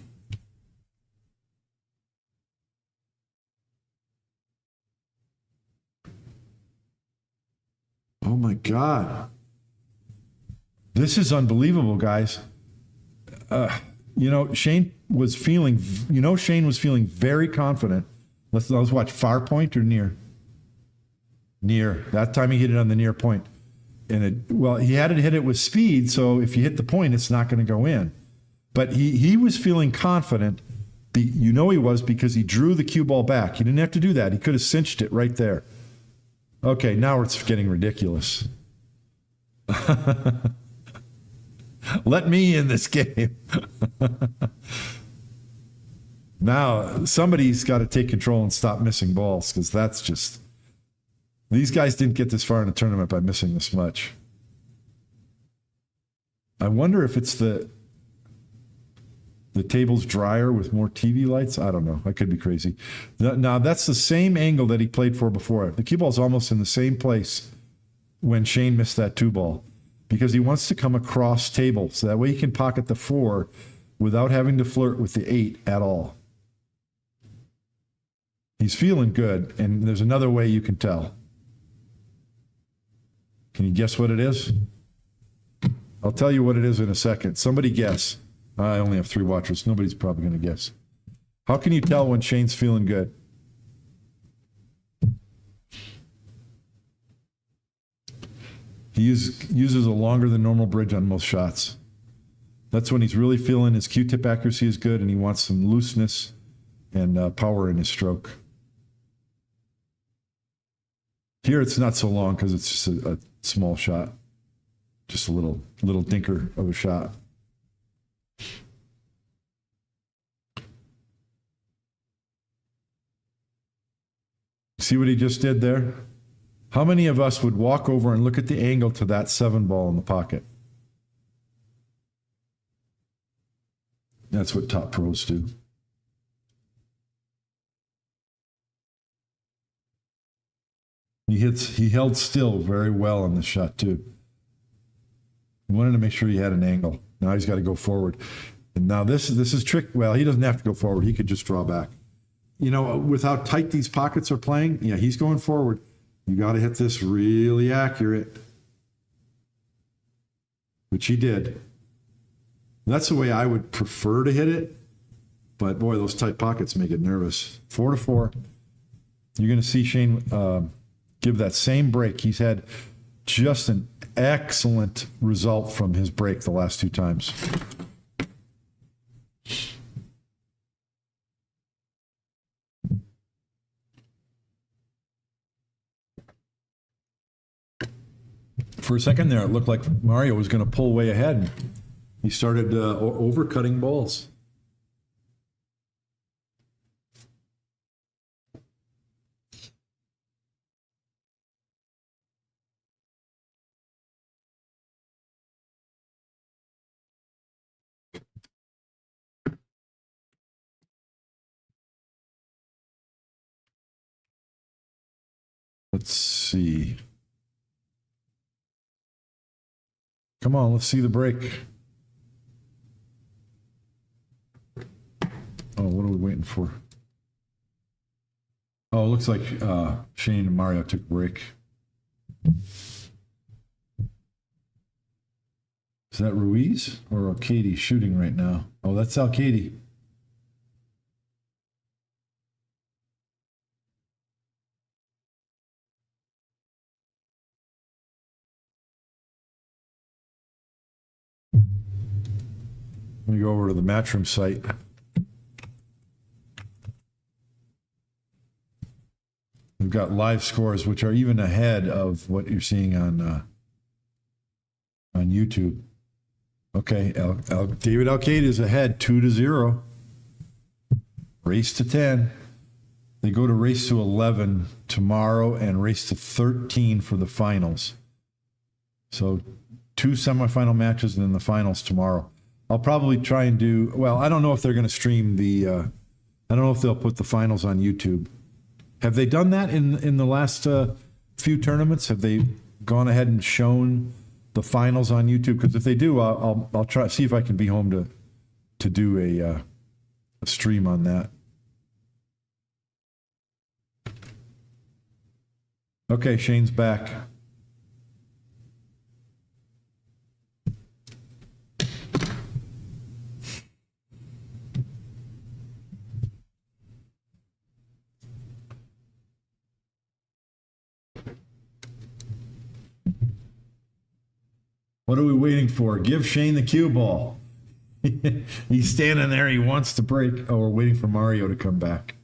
Oh my God. This is unbelievable, guys. Shane was feeling very confident Let's watch far point or near. Near. That time he hit it on the near point. And he had to hit it with speed, so if you hit the point, it's not going to go in. But he was feeling confident. He was because he drew the cue ball back. He didn't have to do that. He could have cinched it right there. Okay, now it's getting ridiculous. Let me in this game. Now, somebody's got to take control and stop missing balls, because that's just... These guys didn't get this far in a tournament by missing this much. I wonder if it's the table's drier with more TV lights. I don't know. I could be crazy. Now, that's the same angle that he played for before. The cue ball's almost in the same place when Shane missed that 2-ball, because he wants to come across table, so that way he can pocket the 4 without having to flirt with the 8 at all. He's feeling good, and there's another way you can tell. Can you guess what it is? I'll tell you what it is in a second. Somebody guess. I only have 3 watchers. Nobody's probably going to guess. How can you tell when Shane's feeling good? He uses a longer than normal bridge on most shots. That's when he's really feeling his Q-tip accuracy is good and he wants some looseness and power in his stroke. Here it's not so long because it's just a small shot. Just a little dinker of a shot. See what he just did there? How many of us would walk over and look at the angle to that 7-ball in the pocket? That's what top pros do. He held still very well on this shot too. He wanted to make sure he had an angle. Now he's got to go forward. And now this is trick. Well, he doesn't have to go forward. He could just draw back. With how tight these pockets are playing, he's going forward. You got to hit this really accurate, which he did. That's the way I would prefer to hit it. But boy, those tight pockets make it nervous. 4-4. You're going to see Shane give that same break. He's had just an excellent result from his break the last 2 times. For a second there, it looked like Mario was going to pull way ahead. He started overcutting balls. Let's see. Come on, let's see the break. Oh, what are we waiting for? Oh, it looks like Shane and Mario took a break. Is that Ruiz or Arcady shooting right now? Oh, that's Arcady. Let me go over to the Matchroom site. We've got live scores, which are even ahead of what you're seeing on YouTube. Okay, David Alcade is ahead 2-0. Race to 10. They go to race to 11 tomorrow and race to 13 for the finals. So 2 semifinal matches and then the finals tomorrow. I'll probably try and do, well, I don't know if they're going to stream I don't know if they'll put the finals on YouTube. Have they done that in the last few tournaments? Have they gone ahead and shown the finals on YouTube? Because if they do, I'll try see if I can be home to do a stream on that. Okay, Shane's back. What are we waiting for? Give Shane the cue ball. He's standing there. He wants to break. Oh, we're waiting for Mario to come back.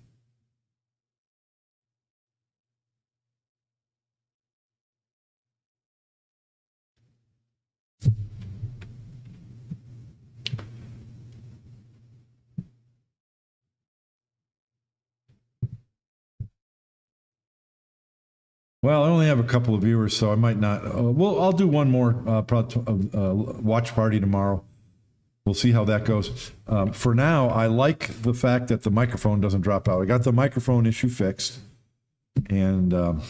Well, I only have a couple of viewers, so I might not. I'll do one more watch party tomorrow. We'll see how that goes. For now, I like the fact that the microphone doesn't drop out. I got the microphone issue fixed, and the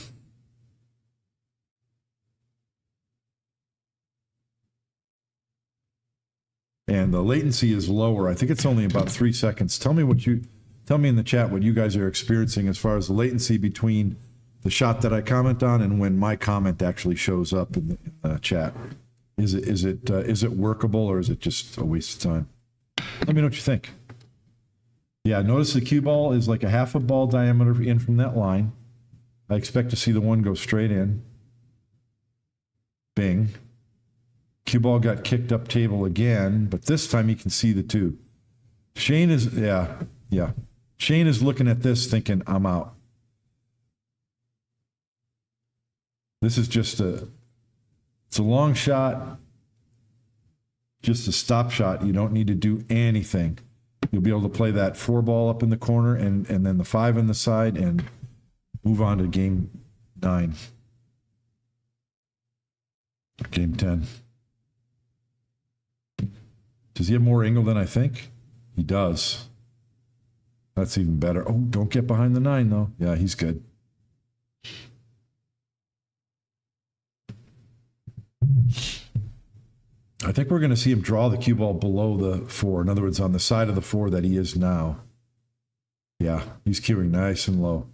latency is lower. I think it's only about 3 seconds. Tell me in the chat what you guys are experiencing as far as the latency between the shot that I comment on and when my comment actually shows up in the chat. Is it workable, or is it just a waste of time? Let me know what you think. Yeah, notice the cue ball is like a half a ball diameter in from that line. I expect to see the one go straight in. Bing. Cue ball got kicked up table again, but this time you can see the two. Shane is, yeah. Shane is looking at this thinking, I'm out. This is just it's a long shot, just a stop shot. You don't need to do anything. You'll be able to play that 4 ball up in the corner and then the 5 on the side and move on to game 9. Game 10. Does he have more angle than I think? He does. That's even better. Oh, don't get behind the 9 though. Yeah, he's good. I think we're going to see him draw the cue ball below the 4. In other words, on the side of the 4 that he is now. Yeah, he's cueing nice and low.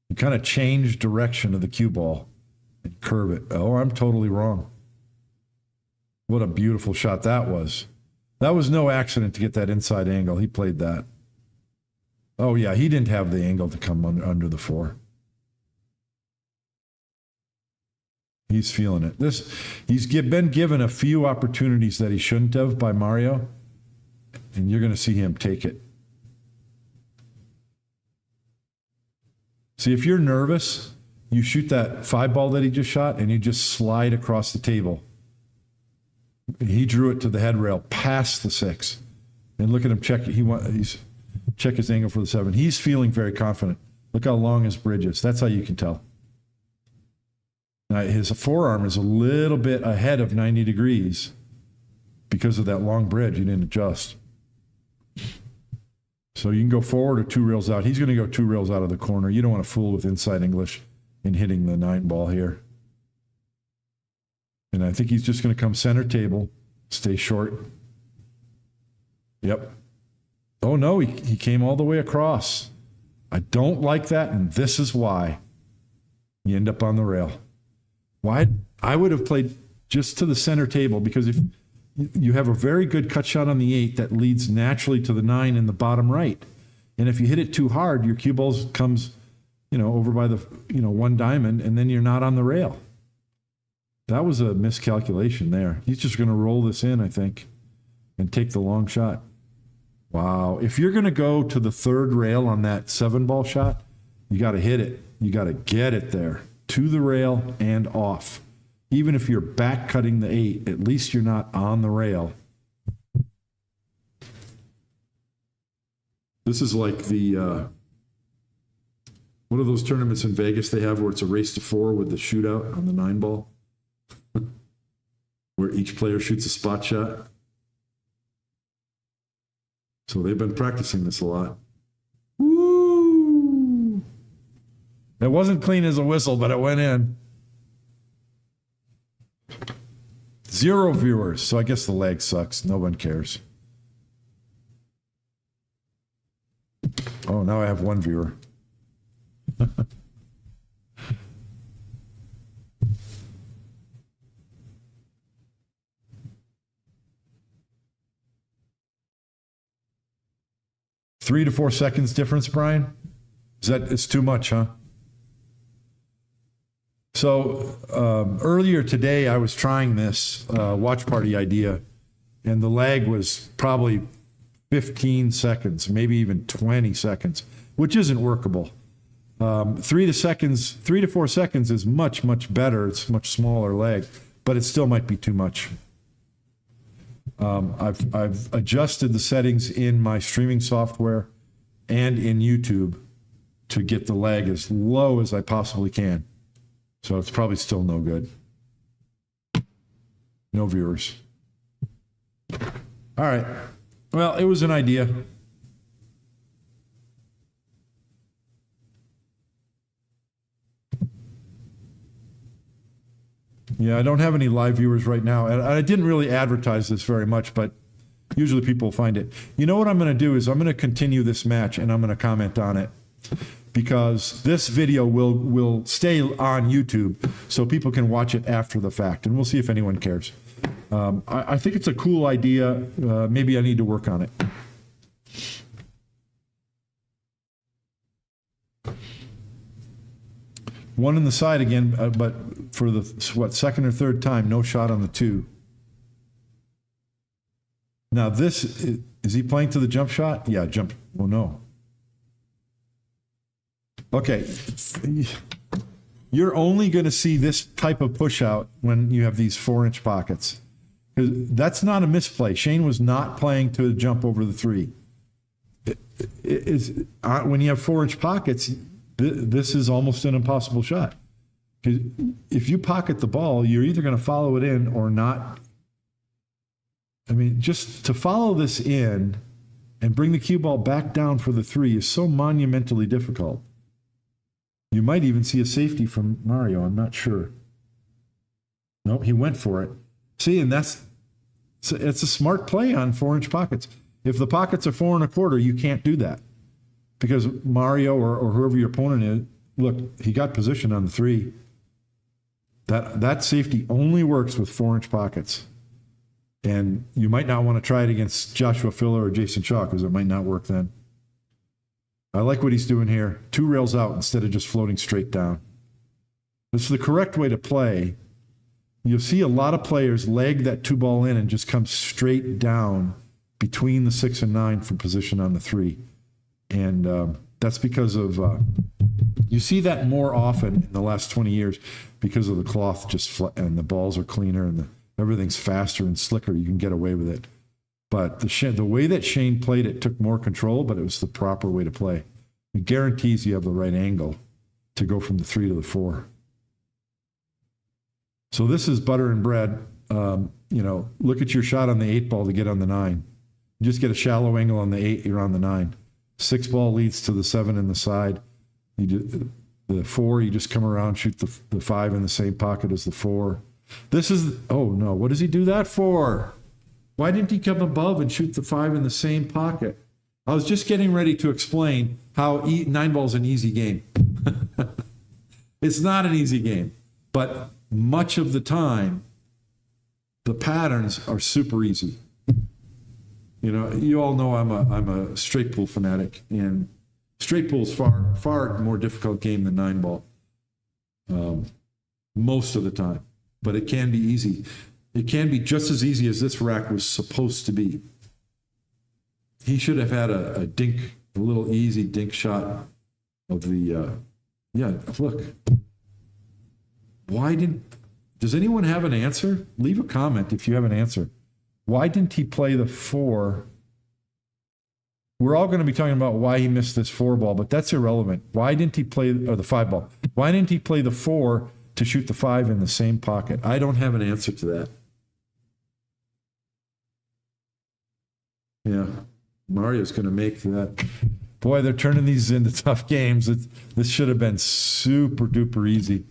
You kind of change direction of the cue ball and curve it. Oh, I'm totally wrong. What a beautiful shot that was. That was no accident to get that inside angle. He played that. Oh, yeah, he didn't have the angle to come under the 4. He's feeling it. He's been given a few opportunities that he shouldn't have by Mario, and you're going to see him take it. See, if you're nervous, you shoot that 5 ball that he just shot, and you just slide across the table. He drew it to the head rail past the 6, and look at him check. He's check his angle for the 7. He's feeling very confident. Look how long his bridge is. That's how you can tell. Now, his forearm is a little bit ahead of 90 degrees because of that long bridge. He didn't adjust. So you can go forward or 2 rails out. He's going to go 2 rails out of the corner. You don't want to fool with inside English in hitting the 9 ball here. And I think he's just going to come center table, stay short. Yep. Oh, no, he came all the way across. I don't like that, and this is why. You end up on the rail. Why? I would have played just to the center table, because if you have a very good cut shot on the 8 that leads naturally to the 9 in the bottom right. And if you hit it too hard, your cue ball comes, over by the, 1 diamond, and then you're not on the rail. That was a miscalculation there. He's just going to roll this in, I think, and take the long shot. Wow. If you're going to go to the 3rd rail on that 7 ball shot, you got to hit it. You got to get it there to the rail and off. Even if you're back cutting the 8, at least you're not on the rail. This is like the, what are those tournaments in Vegas they have where it's a race to 4 with the shootout on the 9 ball? Where each player shoots a spot shot. So they've been practicing this a lot. Woo! It wasn't clean as a whistle, but it went in. 0 viewers, so I guess the lag sucks. No one cares. Oh, now I have 1 viewer. 3 to 4 seconds difference, Brian? It's too much, huh? So earlier today, I was trying this watch party idea, and the lag was probably 15 seconds, maybe even 20 seconds, which isn't workable. 3 to 4 seconds is much, much better. It's much smaller lag, but it still might be too much. I've adjusted the settings in my streaming software and in YouTube to get the lag as low as I possibly can. So it's probably still no good. No viewers. All right. Well, it was an idea. Yeah, I don't have any live viewers right now. And I didn't really advertise this very much, but usually people find it. You know what I'm going to do is I'm going to continue this match and I'm going to comment on it, because this video will stay on YouTube so people can watch it after the fact, and we'll see if anyone cares. I think it's a cool idea. Maybe I need to work on it. One in the side again, but for the, second or third time, no shot on the 2. Now this, is he playing to the jump shot? Yeah, jump. Well, no. Okay. You're only going to see this type of push out when you have these 4-inch pockets. That's not a misplay. Shane was not playing to jump over the 3. When you have 4-inch pockets, this is almost an impossible shot. Because if you pocket the ball, you're either going to follow it in or not. I mean, just to follow this in and bring the cue ball back down for the 3 is so monumentally difficult. You might even see a safety from Mario. I'm not sure. Nope, he went for it. See, and it's a smart play on 4-inch pockets. If the pockets are 4 1/4, you can't do that, because Mario or whoever your opponent is, look, he got position on the 3. That safety only works with 4-inch pockets. And you might not want to try it against Joshua Filler or Jason Shaw, because it might not work then. I like what he's doing here. 2 rails out instead of just floating straight down. This is the correct way to play. You'll see a lot of players leg that 2 ball in and just come straight down between the 6 and 9 for position on the 3. And that's because of, you see that more often in the last 20 years because of the cloth and the balls are cleaner and everything's faster and slicker. You can get away with it. But the way that Shane played it took more control, but it was the proper way to play. It guarantees you have the right angle to go from the 3 to the 4. So this is butter and bread. Look at your shot on the 8 ball to get on the 9. You just get a shallow angle on the 8, you're on the 9. 6 ball leads to the 7 in the side. You do the 4, you just come around, shoot the 5 in the same pocket as the 4. This is, oh no, what does he do that for? Why didn't he come above and shoot the 5 in the same pocket? I was just getting ready to explain how 9 ball is an easy game. It's not an easy game, but much of the time, the patterns are super easy. You all know I'm a straight pool fanatic, and straight pool is far more difficult game than 9 ball. Most of the time, but it can be easy. It can be just as easy as this rack was supposed to be. He should have had a little easy dink shot of the, look. Does anyone have an answer? Leave a comment if you have an answer. Why didn't he play the 4? We're all going to be talking about why he missed this 4 ball, but that's irrelevant. Why didn't he play, or the 5 ball? Why didn't he play the 4 to shoot the 5 in the same pocket? I don't have an answer to that. Yeah, Mario's going to make that. Boy, they're turning these into tough games. This should have been super duper easy.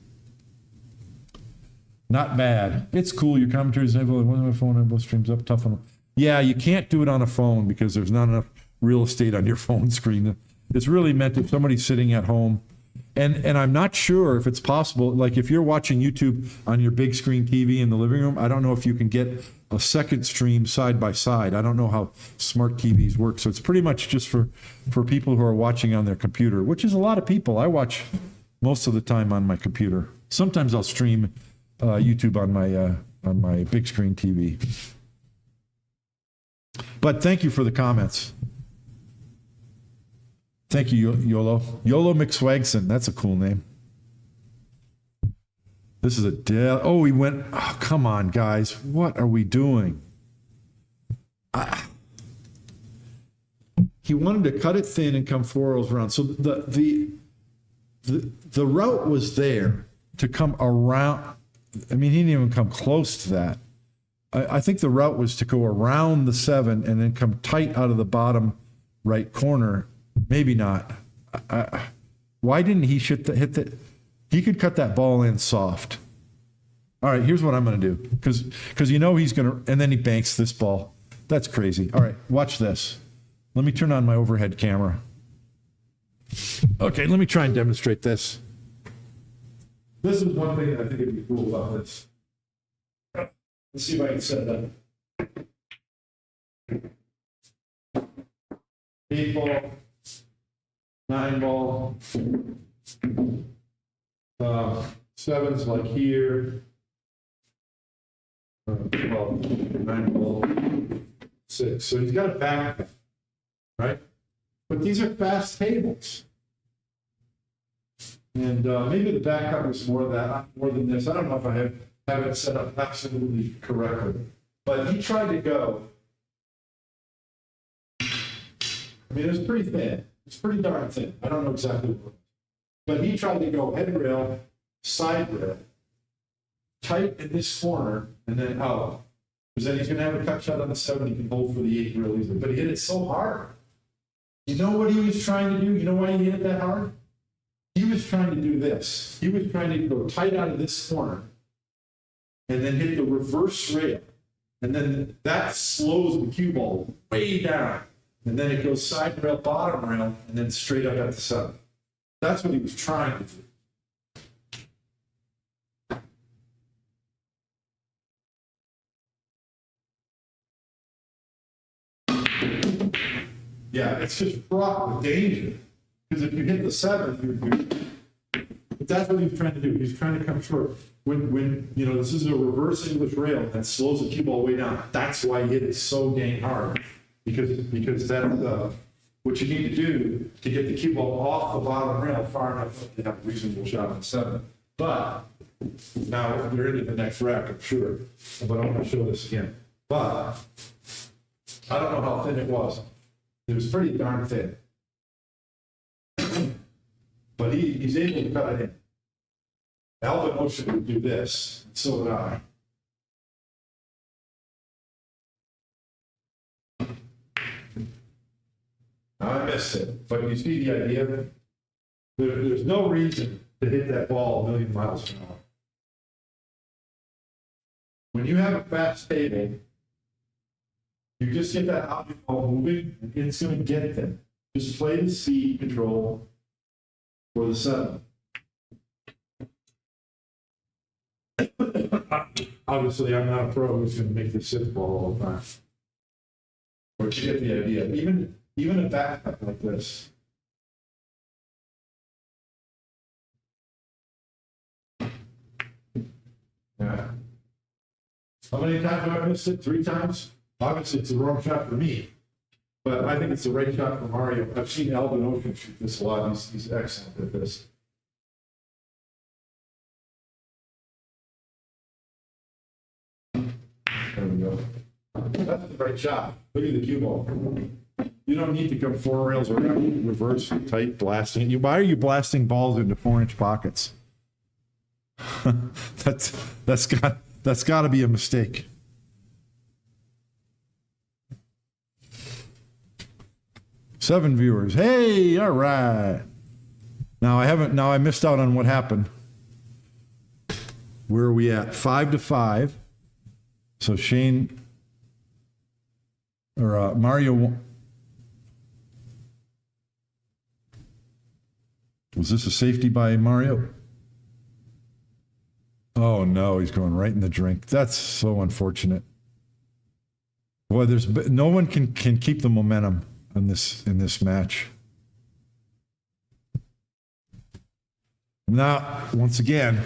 Not bad. It's cool. Your commentaries enable one of my phone and both streams up. Tough one. Yeah, you can't do it on a phone because there's not enough real estate on your phone screen. It's really meant if somebody's sitting at home. And I'm not sure if it's possible. Like if you're watching YouTube on your big screen TV in the living room, I don't know if you can get a second stream side by side. I don't know how smart TVs work. So it's pretty much just for people who are watching on their computer, which is a lot of people. I watch most of the time on my computer. Sometimes I'll stream YouTube on my big screen TV. But thank you for the comments. Thank you, YOLO. YOLO McSwagson. That's a cool name. This is a oh, he went. Oh, come on, guys. What are we doing? He wanted to cut it thin and come 4 rails around. So the route was there to come around. I mean, he didn't even come close to that. I think the route was to go around the 7 and then come tight out of the bottom right corner. Maybe not. Why didn't he hit the? He could cut that ball in soft. All right, here's what I'm going to do. Because you know he's going to, and then he banks this ball. That's crazy. All right, watch this. Let me turn on my overhead camera. Okay, let me try and demonstrate this. This is one thing that I think would be cool about this. Let's see if I can set that. 8 ball, 9 ball, 7's like here. 12, 9 ball, 6. So he's got a back, right? But these are fast tables. And maybe the backup is more than this. I don't know if I have it set up absolutely correctly. But he tried to go. I mean, it was pretty thin. It's pretty darn thin. I don't know exactly what. But he tried to go head rail, side rail, tight in this corner, and then out. Because then he's going to have a cut shot on the 7. He can hold for the 8 real easily. But he hit it so hard. You know what he was trying to do? You know why he hit it that hard? He was trying to do this. He was trying to go tight out of this corner and then hit the reverse rail. And then that slows the cue ball way down. And then it goes side rail, bottom rail, and then straight up at the 7. That's what he was trying to do. Yeah, it's just fraught with danger. Because if you hit the 7, you're good. But that's what he was trying to do. He was trying to come short. When you know, this is a reverse English rail that slows the cue ball way down. That's why he hit it so dang hard. Because that's what you need to do to get the cue ball off the bottom rail far enough to have a reasonable shot on 7. But now we're into the next rack, I'm sure. But I want to show this again. But I don't know how thin it was. It was pretty darn thin. But he's able to cut it in. Alvin Ocean would do this, and so would I. Now I missed it, but you see the idea? There's no reason to hit that ball 1,000,000 miles an hour. When you have a fast table, you just get that object ball moving, and it's going to get them. Just play the speed control for the 7. Obviously, I'm not a pro who's going to make this 6 ball all the time. But you get the idea. Even a backup like this. Yeah. How many times have I missed it? 3 times? Obviously, it's the wrong shot for me. But I think it's the right shot for Mario. I've seen Alvin Ocean shoot this a lot. He's excellent at this. There we go. That's the right shot. Look at the cue ball. You don't need to come 4 rails around, reverse, tight, blasting. Why are you blasting balls into 4-inch pockets? that's got to be a mistake. Seven viewers. Hey, all right. Now I missed out on what happened. Where are we at? 5-5. So Shane or Mario. Was this a safety by Mario? Oh no, he's going right in the drink. That's so unfortunate. Boy, no one can keep the momentum in this match. Now, once again,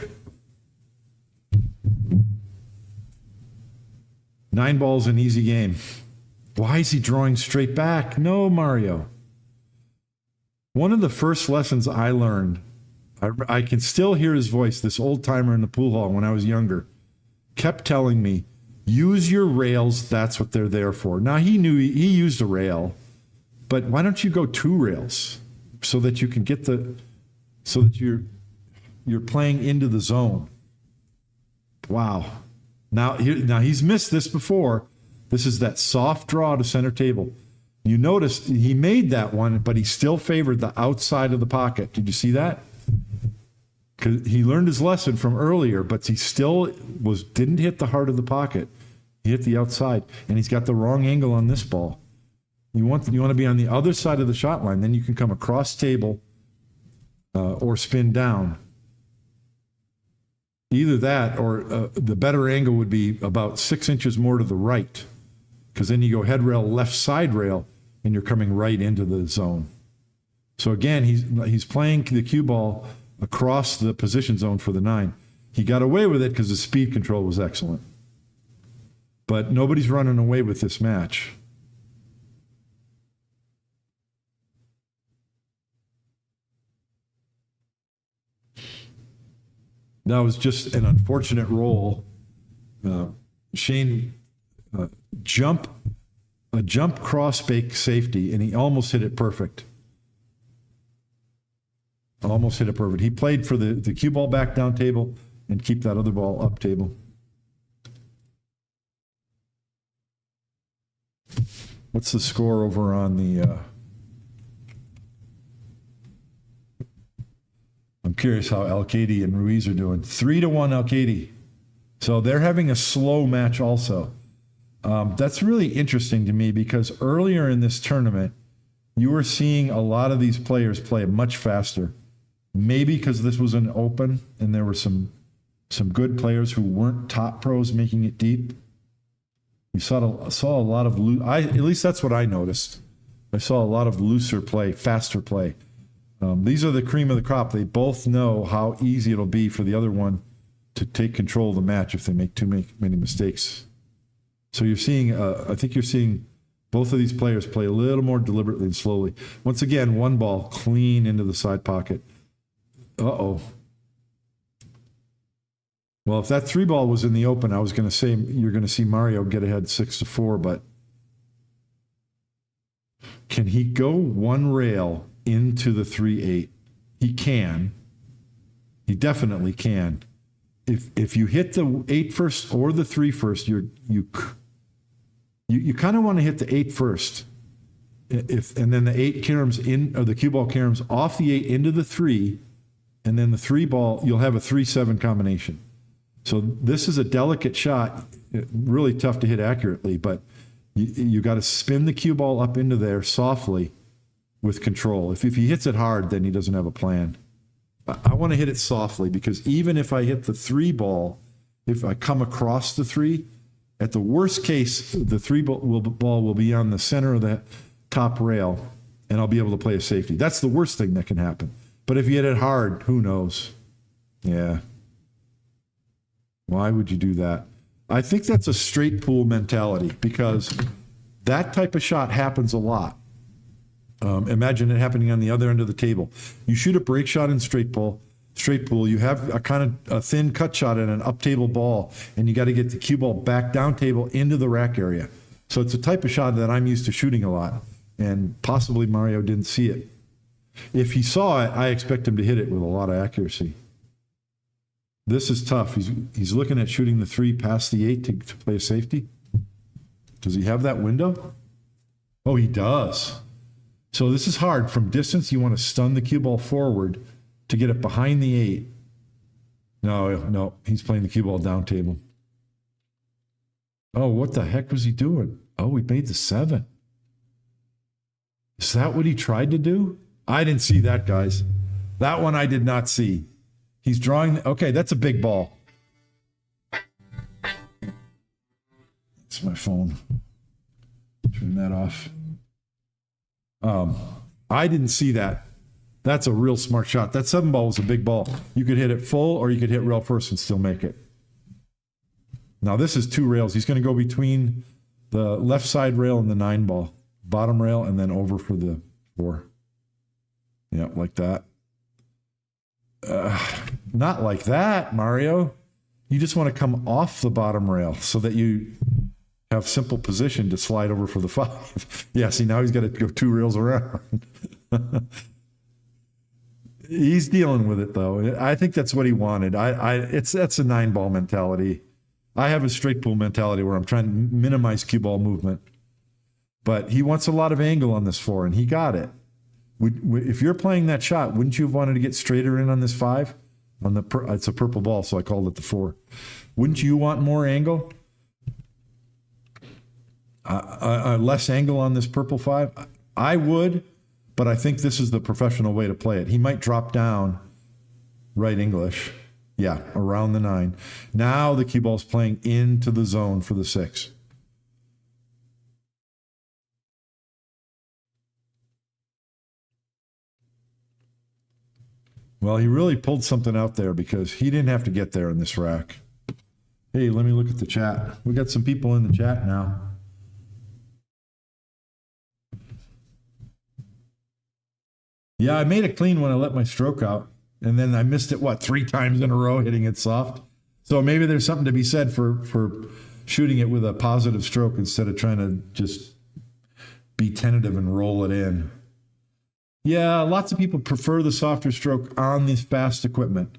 9 balls, an easy game. Why is he drawing straight back? No, Mario. One of the first lessons I learned, I can still hear his voice, this old timer in the pool hall when I was younger, kept telling me, use your rails, that's what they're there for. Now, he knew he used a rail, but why don't you go 2 rails so that you can get so that you're playing into the zone. Wow. Now he's missed this before. This is that soft draw to center table. You notice he made that one, but he still favored the outside of the pocket. Did you see that? Because he learned his lesson from earlier, but he still didn't hit the heart of the pocket. He hit the outside, and he's got the wrong angle on this ball. You want to be on the other side of the shot line. Then you can come across table or spin down. Either that or the better angle would be about 6 inches more to the right, because then you go head rail, left side rail, and you're coming right into the zone. So again, he's playing the cue ball across the position zone for the 9. He got away with it because the speed control was excellent. But nobody's running away with this match. That was just an unfortunate roll. Shane a jump cross bake safety, and he almost hit it perfect. Almost hit it perfect. He played for the cue ball back down table and keep that other ball up table. What's the score over on the... I'm curious how Alcady and Ruiz are doing. 3-1 Alcady. So they're having a slow match also. That's really interesting to me because earlier in this tournament, you were seeing a lot of these players play much faster. Maybe because this was an open and there were some good players who weren't top pros making it deep. You saw a lot of at least that's what I noticed. I saw a lot of looser play, faster play. These are the cream of the crop. They both know how easy it'll be for the other one to take control of the match if they make too many mistakes. So you're seeing, I think you're seeing both of these players play a little more deliberately and slowly. Once again, 1 ball clean into the side pocket. Uh-oh. Well, if that 3 ball was in the open, I was going to say you're going to see Mario get ahead 6-4, but can he go 1 rail into the 3-8? He can. He definitely can. If you hit the 8 first or the 3 first, you kind of want to hit the 8 first. And then the 8 caroms in, or the cue ball caroms off the 8 into the 3, and then the 3 ball, you'll have a 3-7 combination. So this is a delicate shot, really tough to hit accurately, but you got to spin the cue ball up into there softly with control. If he hits it hard, then he doesn't have a plan. I want to hit it softly because even if I hit the 3 ball, if I come across the 3, at the worst case, the 3 ball will be on the center of the top rail, and I'll be able to play a safety. That's the worst thing that can happen. But if you hit it hard, who knows? Yeah. Why would you do that? I think that's a straight pool mentality because that type of shot happens a lot. Imagine it happening on the other end of the table. You shoot a break shot in straight pool. You have a kind of a thin cut shot and an up table ball, and you got to get the cue ball back down table into the rack area. So it's a type of shot that I'm used to shooting a lot, and possibly Mario didn't see it. If he saw it, I expect him to hit it with a lot of accuracy. This is tough. He's looking at shooting the 3 past the 8 to play a safety. Does he have that window? Oh, he does. So this is hard. From distance, you want to stun the cue ball forward to get it behind the 8. No, he's playing the cue ball down table. Oh, what the heck was he doing? Oh, he made the 7. Is that what he tried to do? I didn't see that, guys. That one I did not see. He's drawing. Okay, that's a big ball. It's my phone. Turn that off. I didn't see that. That's a real smart shot. That 7 ball was a big ball. You could hit it full or you could hit rail first and still make it. Now this is 2 rails. He's going to go between the left side rail and the 9 ball, bottom rail, and then over for the 4. Yeah, like that. Not like that, Mario. You just want to come off the bottom rail so that you have simple position to slide over for the 5. Yeah, see, now he's got to go 2 rails around. He's dealing with it, though. I think that's what he wanted. That's a 9 ball mentality. I have a straight pool mentality where I'm trying to minimize cue ball movement. But he wants a lot of angle on this 4, and he got it. If you're playing that shot, wouldn't you have wanted to get straighter in on this 5? It's a purple ball, so I called it the 4. Wouldn't you want more angle? Less angle on this purple 5? I would, but I think this is the professional way to play it. He might drop down right English. Yeah, around the 9. Now the cue ball's playing into the zone for the 6. Well, he really pulled something out there because he didn't have to get there in this rack. Hey, let me look at the chat. We got some people in the chat now. Yeah, I made it clean when I let my stroke out. And then I missed it, 3 times in a row, hitting it soft. So maybe there's something to be said for shooting it with a positive stroke instead of trying to just be tentative and roll it in. Yeah, lots of people prefer the softer stroke on this fast equipment.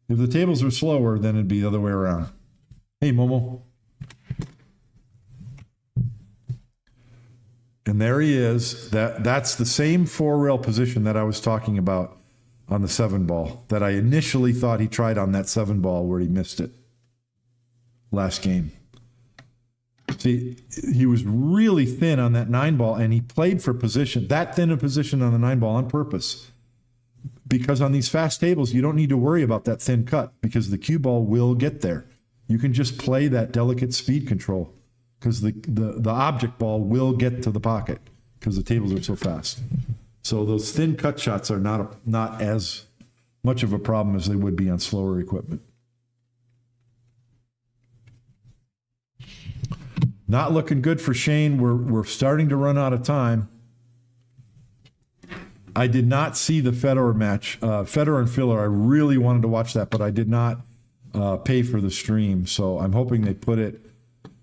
If the tables are slower, then it'd be the other way around. Hey, Momo. And there he is. That's the same 4-rail position that I was talking about on the 7 ball that I initially thought he tried on that 7 ball where he missed it last game. See, he was really thin on that 9 ball, and he played for position, that thin a position on the 9 ball on purpose. Because on these fast tables, you don't need to worry about that thin cut because the cue ball will get there. You can just play that delicate speed control because the object ball will get to the pocket because the tables are so fast. So those thin cut shots are not as much of a problem as they would be on slower equipment. Not looking good for Shane. We're starting to run out of time. I did not see the Federer match. Federer and Filler, I really wanted to watch that, but I did not pay for the stream. So I'm hoping they put it,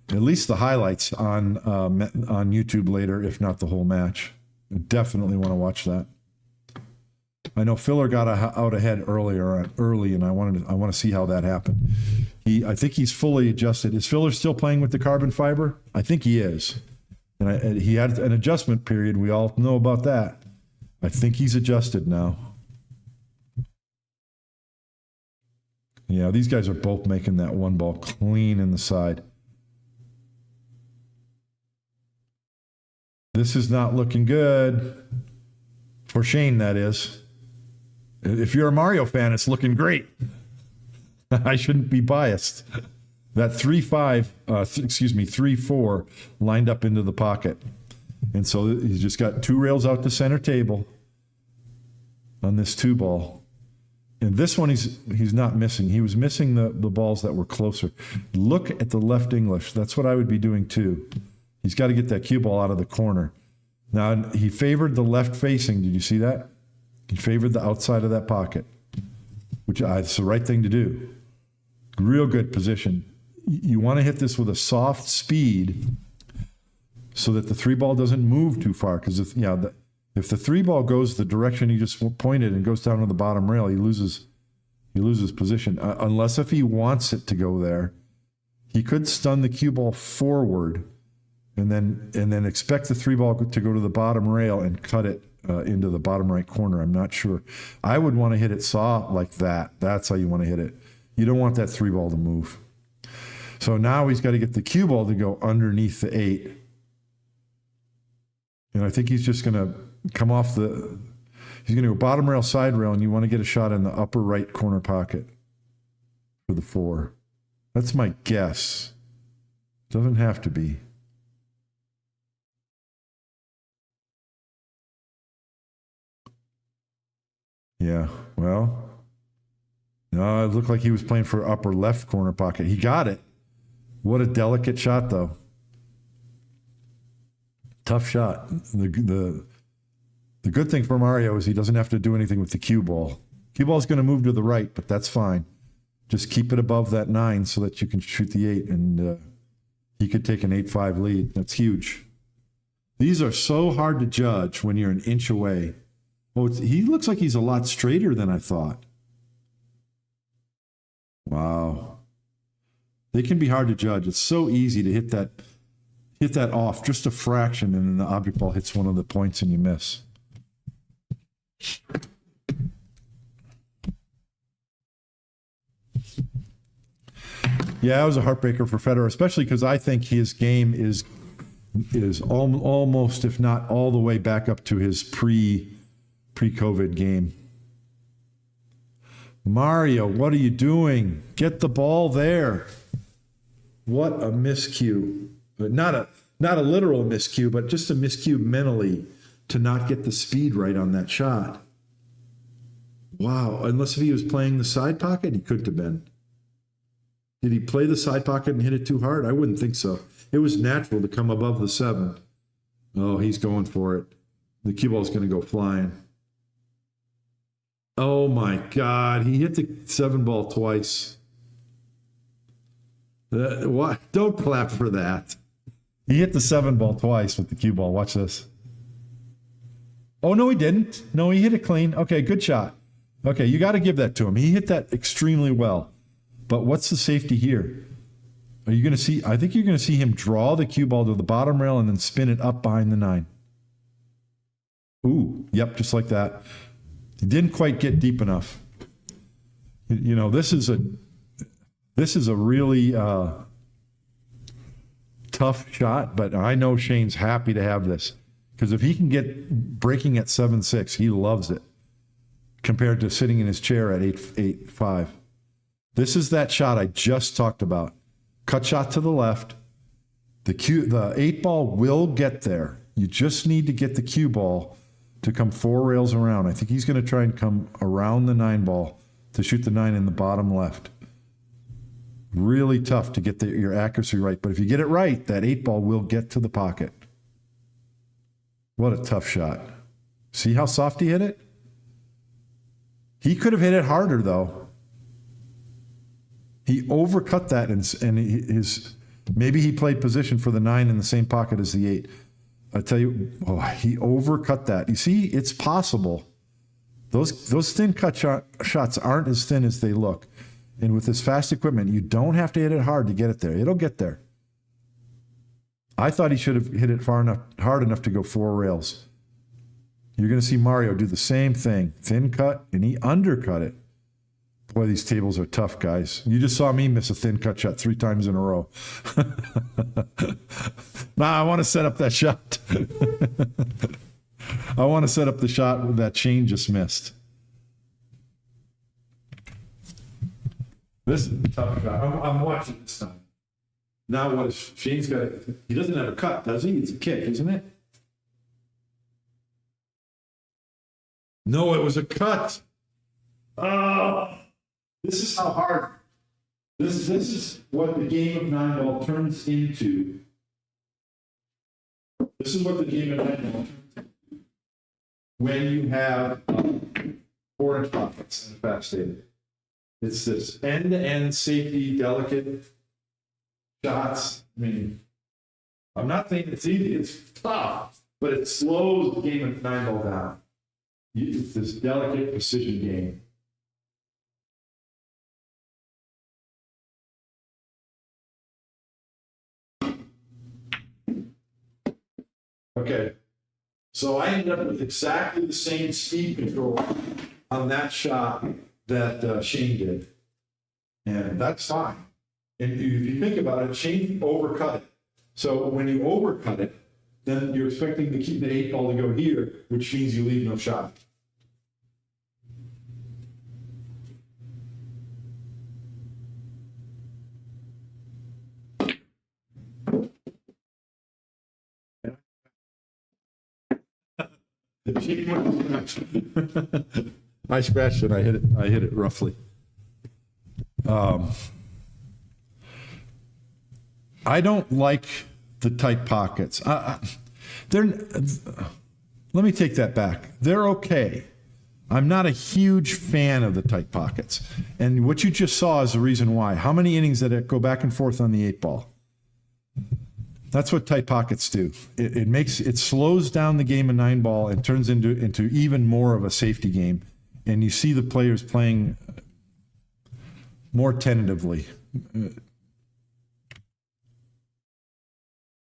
at least the highlights, on YouTube later, if not the whole match. I definitely want to watch that. I know Filler got out ahead early, and I want to see how that happened. I think he's fully adjusted. Is Filler still playing with the carbon fiber? I think he is. And he had an adjustment period. We all know about that. I think he's adjusted now. Yeah, these guys are both making that 1 ball clean in the side. This is not looking good for Shane, that is. If you're a Mario fan, it's looking great. I shouldn't be biased. That 3-4 lined up into the pocket. And so he's just got 2 rails out to center table on this 2 ball. And this one he's not missing. He was missing the balls that were closer. Look at the left English. That's what I would be doing too. He's got to get that cue ball out of the corner. Now, he favored the left facing. Did you see that? He favored the outside of that pocket, which it's the right thing to do. Real good position. You want to hit this with a soft speed so that the 3 ball doesn't move too far. Because if the 3 ball goes the direction he just pointed and goes down to the bottom rail, he loses position. Unless if he wants it to go there, he could stun the cue ball forward and then expect the 3 ball to go to the bottom rail and cut it into the bottom right corner. I'm not sure. I would want to hit it soft like that. That's how you want to hit it. You don't want that 3 ball to move. So now he's got to get the cue ball to go underneath the 8. And I think he's just going to come off he's going to go bottom rail, side rail, and you want to get a shot in the upper right corner pocket for the 4. That's my guess. Doesn't have to be. Yeah, well, no, it looked like he was playing for upper left corner pocket. He got it. What a delicate shot, though. Tough shot. The good thing for Mario is he doesn't have to do anything with the cue ball. Cue ball is going to move to the right, but that's fine. Just keep it above that 9 so that you can shoot the 8, and he could take an 8-5 lead. That's huge. These are so hard to judge when you're an inch away. Oh, he looks like he's a lot straighter than I thought. Wow. They can be hard to judge. It's so easy to hit that off just a fraction, and then the object ball hits one of the points and you miss. Yeah, it was a heartbreaker for Federer, especially because I think his game is almost, if not all the way back up to his pre-COVID game. Mario, what are you doing? Get the ball there. What a miscue. Not a literal miscue, but just a miscue mentally to not get the speed right on that shot. Wow. Unless if he was playing the side pocket, he couldn't have been. Did he play the side pocket and hit it too hard? I wouldn't think so. It was natural to come above the 7. Oh, he's going for it. The cue ball's going to go flying. Oh my God. He hit the 7 ball twice. What? Don't clap for that. He hit the 7 ball twice with the cue ball. Watch this. Oh, no, he didn't. No, he hit it clean. Okay, good shot. Okay, you got to give that to him. He hit that extremely well. But what's the safety here? Are you going to see? I think you're going to see him draw the cue ball to the bottom rail and then spin it up behind the 9. Ooh, yep, just like that. He didn't quite get deep enough. You know, this is a really tough shot, but I know Shane's happy to have this because if he can get breaking at 7-6, he loves it compared to sitting in his chair at 8-5. This is that shot I just talked about. Cut shot to the left. The 8 ball will get there. You just need to get the cue ball to come 4 rails around. I think he's going to try and come around the 9 ball to shoot the 9 in the bottom left. Really tough to get your accuracy right. But if you get it right, that 8 ball will get to the pocket. What a tough shot. See how soft he hit it? He could have hit it harder, though. He overcut that, and maybe he played position for the 9 in the same pocket as the 8. I tell you, he overcut that. You see, it's possible. Those thin cut shots aren't as thin as they look. And with this fast equipment, you don't have to hit it hard to get it there. It'll get there. I thought he should have hit it hard enough to go 4 rails. You're going to see Mario do the same thing. Thin cut, and he undercut it. Boy, these tables are tough, guys. You just saw me miss a thin cut shot 3 times in a row. Nah, I want to set up that shot. I want to set up the shot that Shane just missed. This is a tough shot. I'm watching this time. Now what is Shane's got? He doesn't have a cut, does he? It's a kick, isn't it? No, it was a cut. Oh, this is how hard. This is what the game of 9 ball turns into. This is what the game of 9 ball turns into when you have 4-inch pockets in a fast state. It's this end-to-end safety, delicate shots. I mean, I'm not saying it's easy. It's tough, but it slows the game of 9 ball down. It's this delicate precision game. Okay, so I ended up with exactly the same speed control on that shot that Shane did. And that's fine. And if you think about it, Shane overcut it. So when you overcut it, then you're expecting to keep the 8 ball to go here, which means you leave no shot. I scratched it. I hit it roughly. I don't like the tight pockets. They're. Let me take that back. They're okay. I'm not a huge fan of the tight pockets. And what you just saw is the reason why. How many innings did it go back and forth on the 8-ball? That's what tight pockets do. It slows down the game of 9-ball and turns into even more of a safety game. And you see the players playing more tentatively.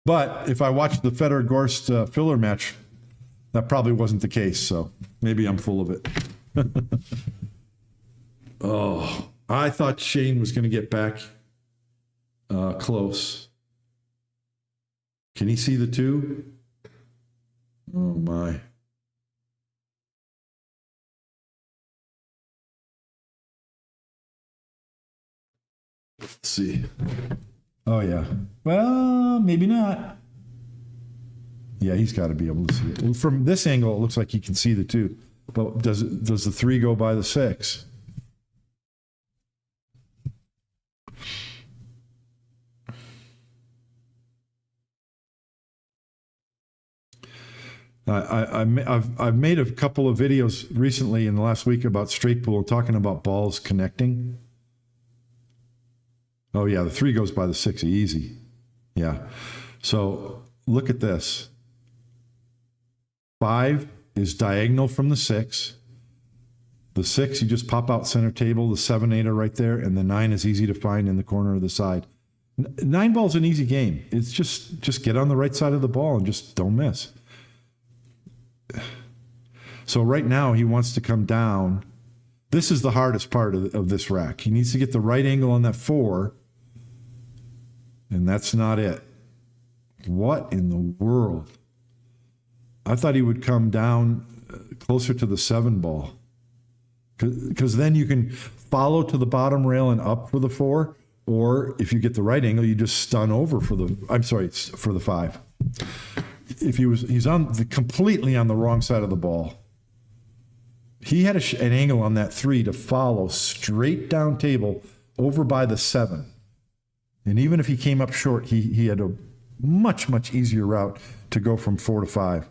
But if I watched the Federer-Gorst filler match, that probably wasn't the case, so maybe I'm full of it. Oh, I thought Shane was going to get back close. Can he see the 2? Oh, my. Let's see. Oh, yeah. Well, maybe not. Yeah, he's got to be able to see it. From this angle, it looks like he can see the 2. But does the 3 go by the 6? I've made a couple of videos recently in the last week about straight pool, talking about balls connecting. Oh yeah, the 3 goes by the 6 easy. Yeah. So look at this. 5 is diagonal from the 6. The 6, you just pop out center table. The 7, 8 are right there, and the 9 is easy to find in the corner of the side. 9-ball's an easy game. It's just get on the right side of the ball and just don't miss. So right now he wants to come down. This is the hardest part of this rack. He needs to get the right angle on that 4, and that's not it. What in the world? I thought he would come down closer to the 7 ball, because then you can follow to the bottom rail and up for the 4, or if you get the right angle, you just stun over for the 5. If he's completely on the wrong side of the ball. He had an angle on that 3 to follow straight down table over by the 7. And even if he came up short, he had a much, much easier route to go from 4 to 5.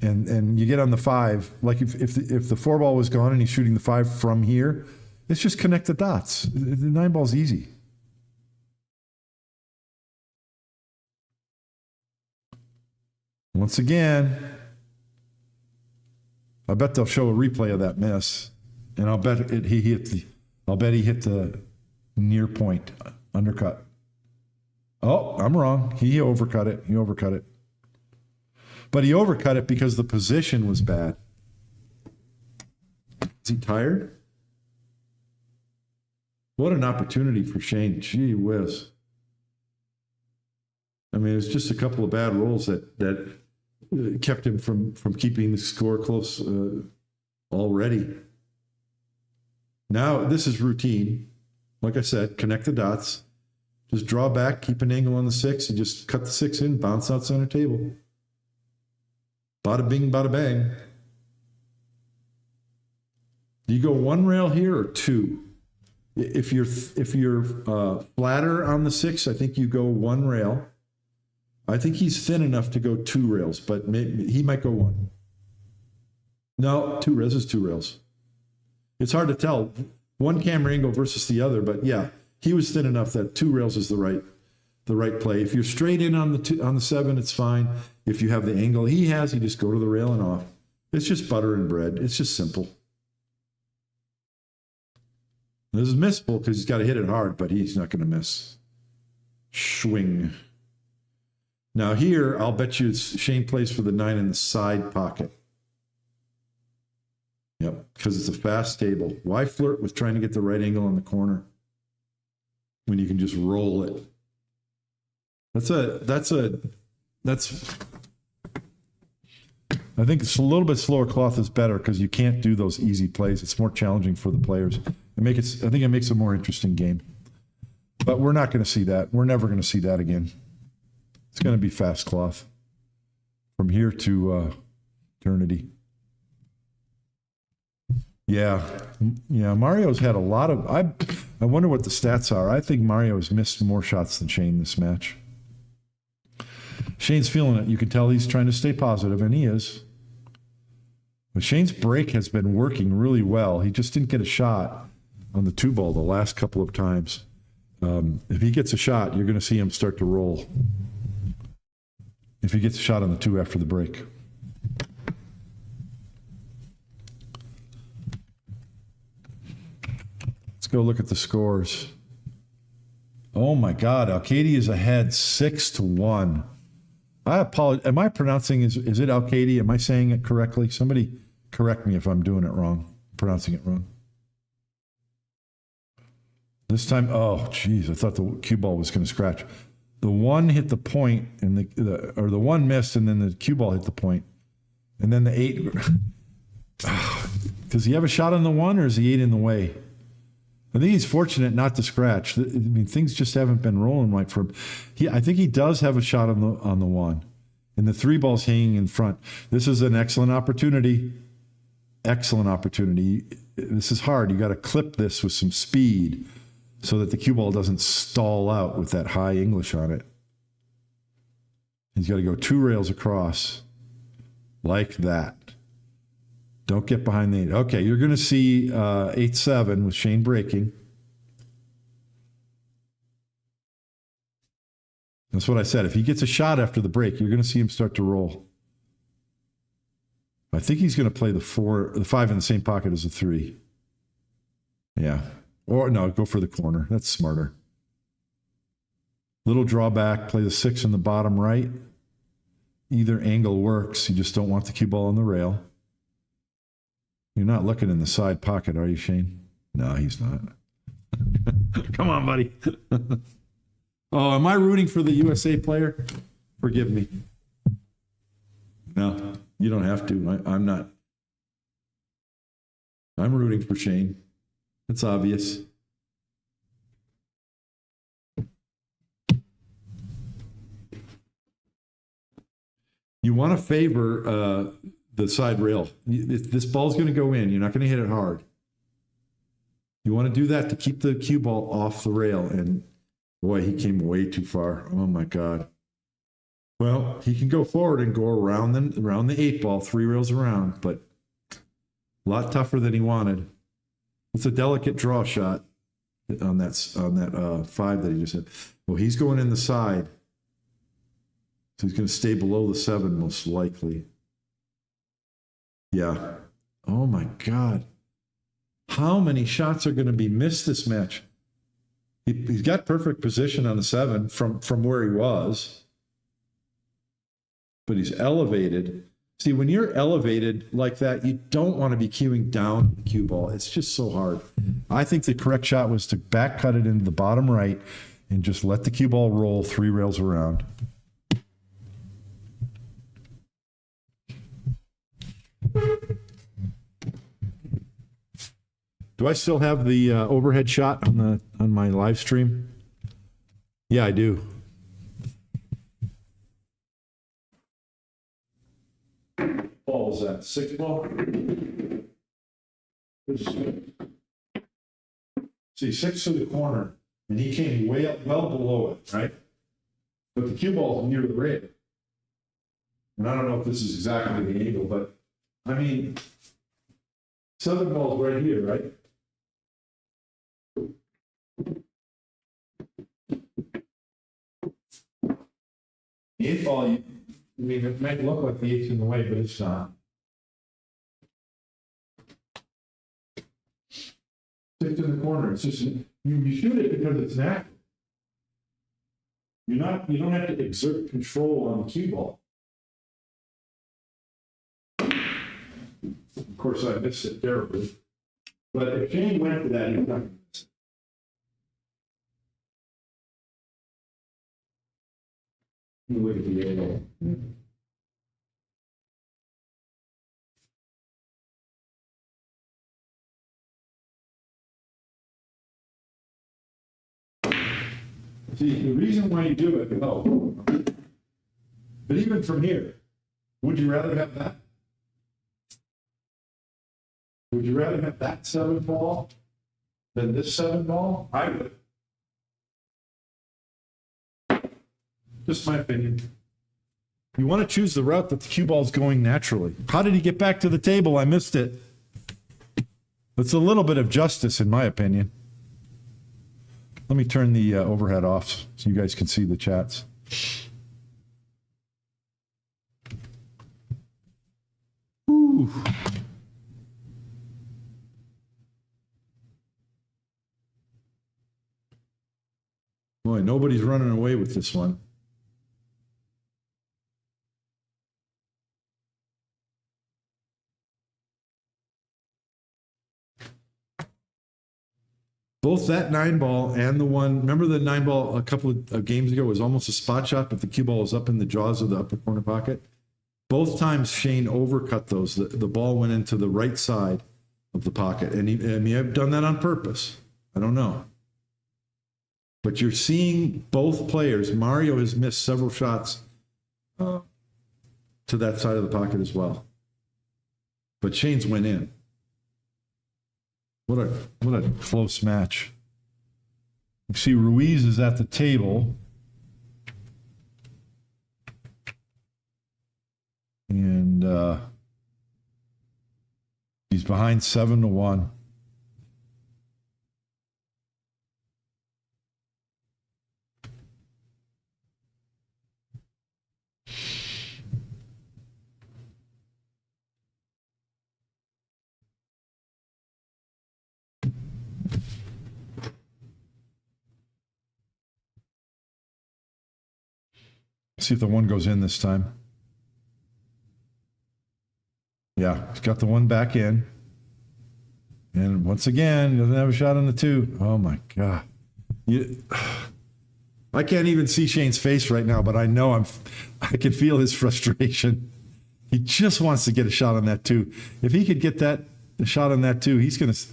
And you get on the 5, like if the 4 ball was gone and he's shooting the 5 from here, it's just connect the dots. The 9 ball's easy. Once again, I bet they'll show a replay of that miss, and I'll bet he hit the near point undercut. Oh, I'm wrong. He overcut it. But he overcut it because the position was bad. Is he tired? What an opportunity for Shane. Gee whiz. I mean, it was just a couple of bad rolls that kept him from keeping the score close already. Now, this is routine. Like I said, connect the dots. Just draw back, keep an angle on the 6, and just cut the 6 in, bounce out center table. Bada bing, bada bang. Do you go 1 rail here or 2? If you're flatter on the 6, I think you go 1 rail. I think he's thin enough to go 2 rails, but he might go 1. No, 2 rails is 2 rails. It's hard to tell one camera angle versus the other, but yeah, he was thin enough that 2 rails is the right play. If you're straight in on the 7, it's fine. If you have the angle he has, you just go to the rail and off. It's just butter and bread. It's just simple. This is missable because he's got to hit it hard, but he's not going to miss. Swing. Now here, I'll bet you Shane plays for the 9 in the side pocket. Yep, because it's a fast table. Why flirt with trying to get the right angle on the corner when you can just roll it? I think it's a little bit slower cloth is better because you can't do those easy plays. It's more challenging for the players. I think it makes a more interesting game. But we're not going to see that. We're never going to see that again. It's going to be fast cloth from here to eternity. Yeah. Mario's had a lot of. I wonder what the stats are. I think Mario has missed more shots than Shane this match. Shane's feeling it. You can tell he's trying to stay positive, and he is. But Shane's break has been working really well. He just didn't get a shot on the 2-ball the last couple of times. If he gets a shot, you're going to see him start to roll. If he gets a shot on the 2 after the break. Let's go look at the scores. Oh my God, Alcady is ahead 6-1. I apologize. Am I pronouncing, is it Alcady? Am I saying it correctly? Somebody correct me if I'm doing it wrong, pronouncing it wrong. This time, oh, geez, I thought the cue ball was going to scratch. The 1 hit the point, and the 1 missed, and then the cue ball hit the point. And then the 8, does he have a shot on the 1, or is the 8 in the way? I think he's fortunate not to scratch. I mean, things just haven't been rolling right for him. I think he does have a shot on the 1, and the 3 ball's hanging in front. This is an excellent opportunity. Excellent opportunity. This is hard. You got to clip this with some speed so that the cue ball doesn't stall out with that high English on it. He's got to go 2 rails across like that. Don't get behind the 8. Okay, you're going to see 8-7 with Shane breaking. That's what I said. If he gets a shot after the break, you're going to see him start to roll. I think he's going to play the 5 in the same pocket as the 3. Yeah. Or no, go for the corner. That's smarter. Little drawback, play the 6 in the bottom right. Either angle works. You just don't want the cue ball on the rail. You're not looking in the side pocket, are you, Shane? No, he's not. Come on, buddy. Oh, am I rooting for the USA player? Forgive me. No, you don't have to. I'm not. I'm rooting for Shane. It's obvious. You want to favor the side rail. This ball's going to go in. You're not going to hit it hard. You want to do that to keep the cue ball off the rail. And boy, he came way too far. Oh my God. Well, he can go forward and go around the 8 ball, 3 rails around, but a lot tougher than he wanted. It's a delicate draw shot on that 5 that he just hit. Well, he's going in the side. So he's going to stay below the 7 most likely. Yeah. Oh my God. How many shots are going to be missed this match? He's got perfect position on the 7 from where he was. But he's elevated. See, when you're elevated like that, you don't want to be cueing down the cue ball. It's just so hard. I think the correct shot was to back cut it into the bottom right and just let the cue ball roll 3 rails around. Do I still have the overhead shot on my live stream? Yeah, I do. Ball was that 6 ball? See, 6 to the corner, and he came well below it, right? But the cue ball is near the rail. And I don't know if this is exactly the angle, but I mean, 7 ball's right here, right? 8 ball, I mean, it might look like the 8's in the way, but it's not. 6 in the corner. It's just you shoot it because it's natural. You don't have to exert control on the cue ball. Of course, I missed it terribly. But if Shane went for that, he's not going to miss it. Look at the angle. See, the reason why you do it, but even from here, would you rather have that? Would you rather have that 7 ball than this 7 ball? I would. Just my opinion. You want to choose the route that the cue ball is going naturally. How did he get back to the table? I missed it. It's a little bit of justice, in my opinion. Let me turn the overhead off so you guys can see the chats. Ooh. Boy, nobody's running away with this one. Both that 9-ball and the one, remember the 9-ball a couple of games ago was almost a spot shot, but the cue ball was up in the jaws of the upper corner pocket. Both times Shane overcut those. The ball went into the right side of the pocket. And he may have done that on purpose. I don't know. But you're seeing both players. Mario has missed several shots to that side of the pocket as well. But Shane's went in. What a close match. You see Ruiz is at the table. And he's behind 7-1. See if the one goes in this time. Yeah, he's got the one back in. And once again, he doesn't have a shot on the 2. Oh, my God. I can't even see Shane's face right now, but I know I can feel his frustration. He just wants to get a shot on that 2. If he could get a shot on that 2, he's going to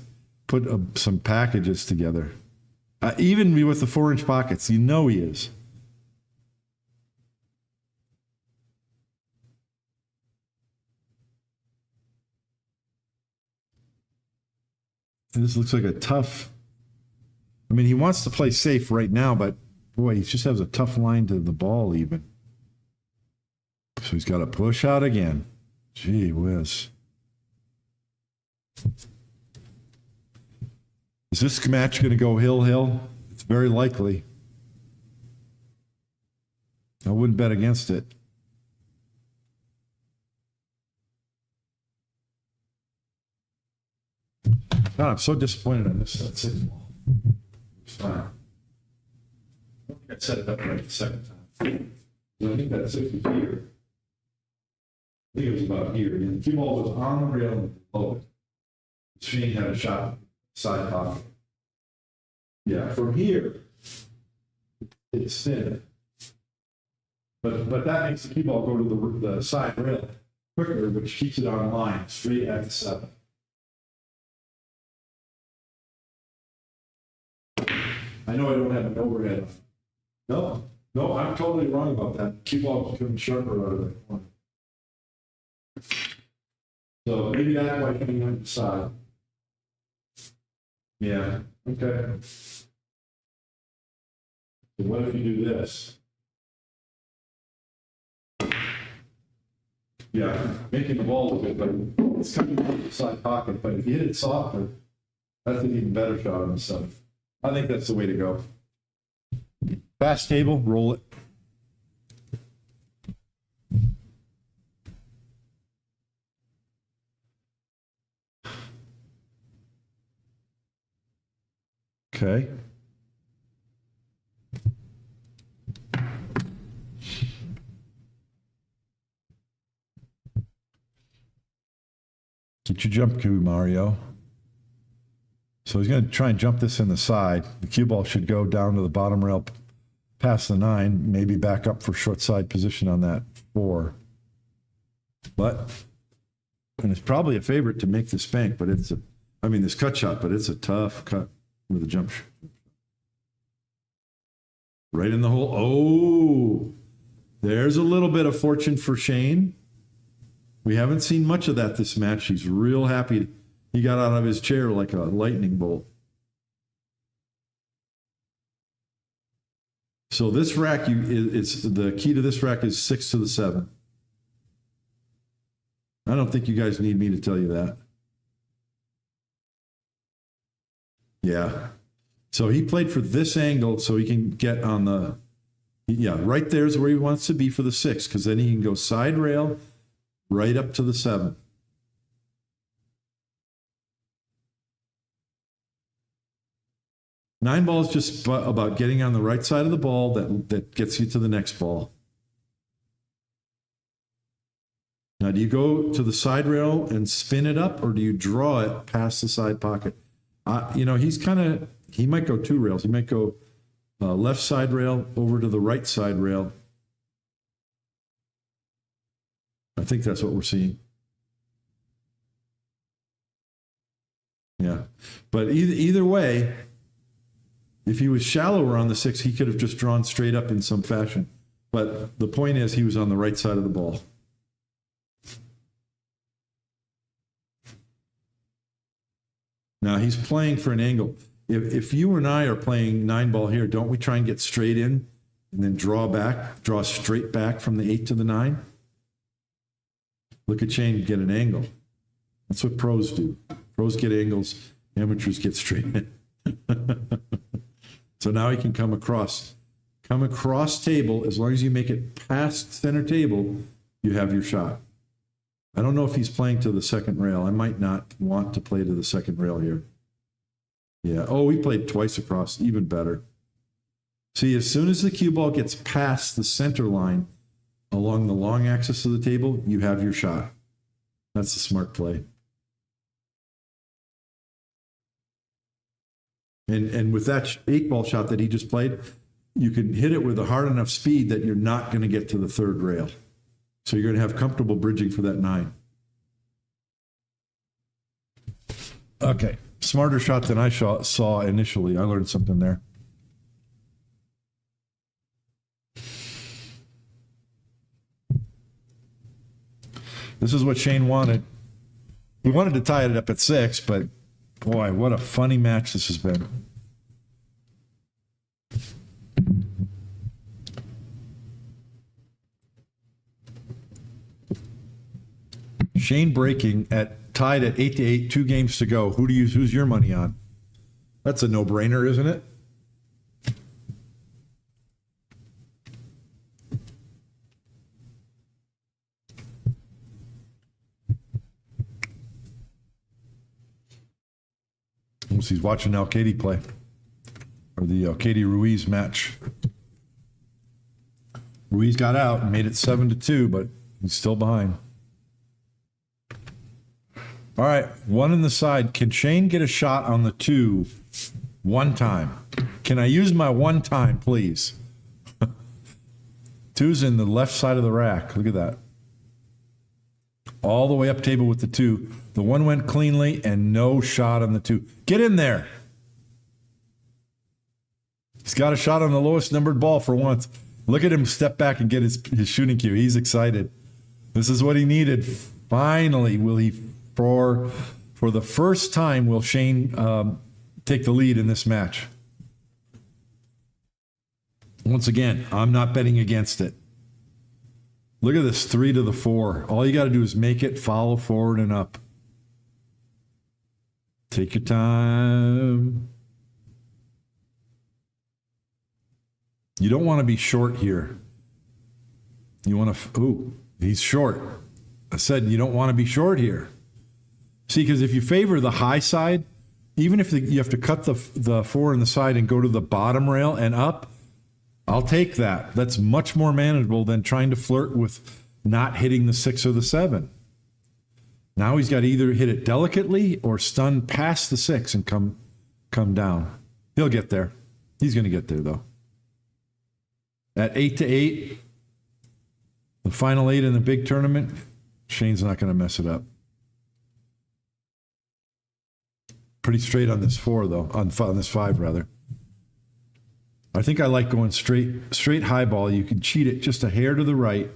put some packages together. Even with the 4-inch pockets, you know he is. This looks like a tough. I mean, he wants to play safe right now, but boy, he just has a tough line to the ball even. So he's got to push out again. Gee whiz. Is this match going to go hill? It's very likely. I wouldn't bet against it. God, I'm so disappointed I missed that 6-ball. It's fine. I don't think I set it up right the second time. I think that 6 was here. I think it was about here. And the cue ball was on the rail and below it. Shane had a shot side pocket. Yeah, from here, it's thin. But that makes the cue ball go to the side rail quicker, which keeps it on line straight at the 7. I know I don't have an overhead. No, I'm totally wrong about that. Cue ball is coming sharper out of that corner. So maybe that's why coming on the side. Yeah, okay. So what if you do this? Yeah, making the ball a bit, but it's coming out the side pocket. But if you hit it softer, that's an even better shot on the 7. I think that's the way to go. Fast table, roll it. Okay. Get your jump cue, Mario. So he's going to try and jump this in the side. The cue ball should go down to the bottom rail past the 9, maybe back up for short side position on that 4. And it's probably a favorite to make this bank, but this cut shot, but it's a tough cut with a jump shot. Right in the hole. Oh, there's a little bit of fortune for Shane. We haven't seen much of that this match. He's real happy. He got out of his chair like a lightning bolt. So this rack, it's the key to this rack is 6 to the 7. I don't think you guys need me to tell you that. Yeah. So he played for this angle so he can get on the, yeah, right there's where he wants to be for the 6, because then he can go side rail right up to the 7. Nine ball is just about getting on the right side of the ball that gets you to the next ball. Now, do you go to the side rail and spin it up, or do you draw it past the side pocket? You know, he might go 2 rails. He might go left side rail over to the right side rail. I think that's what we're seeing. Yeah. But either way, if he was shallower on the 6, he could have just drawn straight up in some fashion. But the point is, he was on the right side of the ball. Now he's playing for an angle. If you and I are playing 9 ball here, don't we try and get straight in and then draw straight back from the 8 to the 9? Look at Shane get an angle. That's what pros do. Pros get angles, amateurs get straight in. So now he can come across table. As long as you make it past center table, you have your shot. I don't know if he's playing to the second rail. I might not want to play to the second rail here. Yeah. Oh, we played twice across. Even better. See, as soon as the cue ball gets past the center line along the long axis of the table, you have your shot. That's a smart play. And with that 8 ball shot that he just played, you can hit it with a hard enough speed that you're not going to get to the third rail. So you're going to have comfortable bridging for that 9. Okay. Smarter shot than I saw initially. I learned something there. This is what Shane wanted. He wanted to tie it up at 6, but boy, what a funny match this has been. Shane breaking tied at 8-8, 2 games to go. Who's your money on? That's a no-brainer, isn't it? Unless he's watching Katie play, or the Katie Ruiz match. Ruiz got out and made it 7-2, but he's still behind. All right, 1 in the side. Can Shane get a shot on the 2 one time? Can I use my 1 time, please? 2's in the left side of the rack. Look at that. All the way up table with the 2. The 1 went cleanly and no shot on the 2. Get in there. He's got a shot on the lowest numbered ball for once. Look at him step back and get his shooting cue. He's excited. This is what he needed. Finally, for the first time, will Shane take the lead in this match? Once again, I'm not betting against it. Look at this 3 to the 4. All you got to do is make it, follow forward and up. Take your time. You don't want to be short here. You want to, he's short. I said you don't want to be short here. See, because if you favor the high side, even if you have to cut the 4 in the side and go to the bottom rail and up, I'll take that. That's much more manageable than trying to flirt with not hitting the 6 or the 7. Now he's got to either hit it delicately or stun past the 6 and come down. He'll get there. He's going to get there, though. At 8-8, the final 8 in the big tournament, Shane's not going to mess it up. Pretty straight on this 4, though. On this 5, rather. I think I like going straight high ball. You can cheat it just a hair to the right,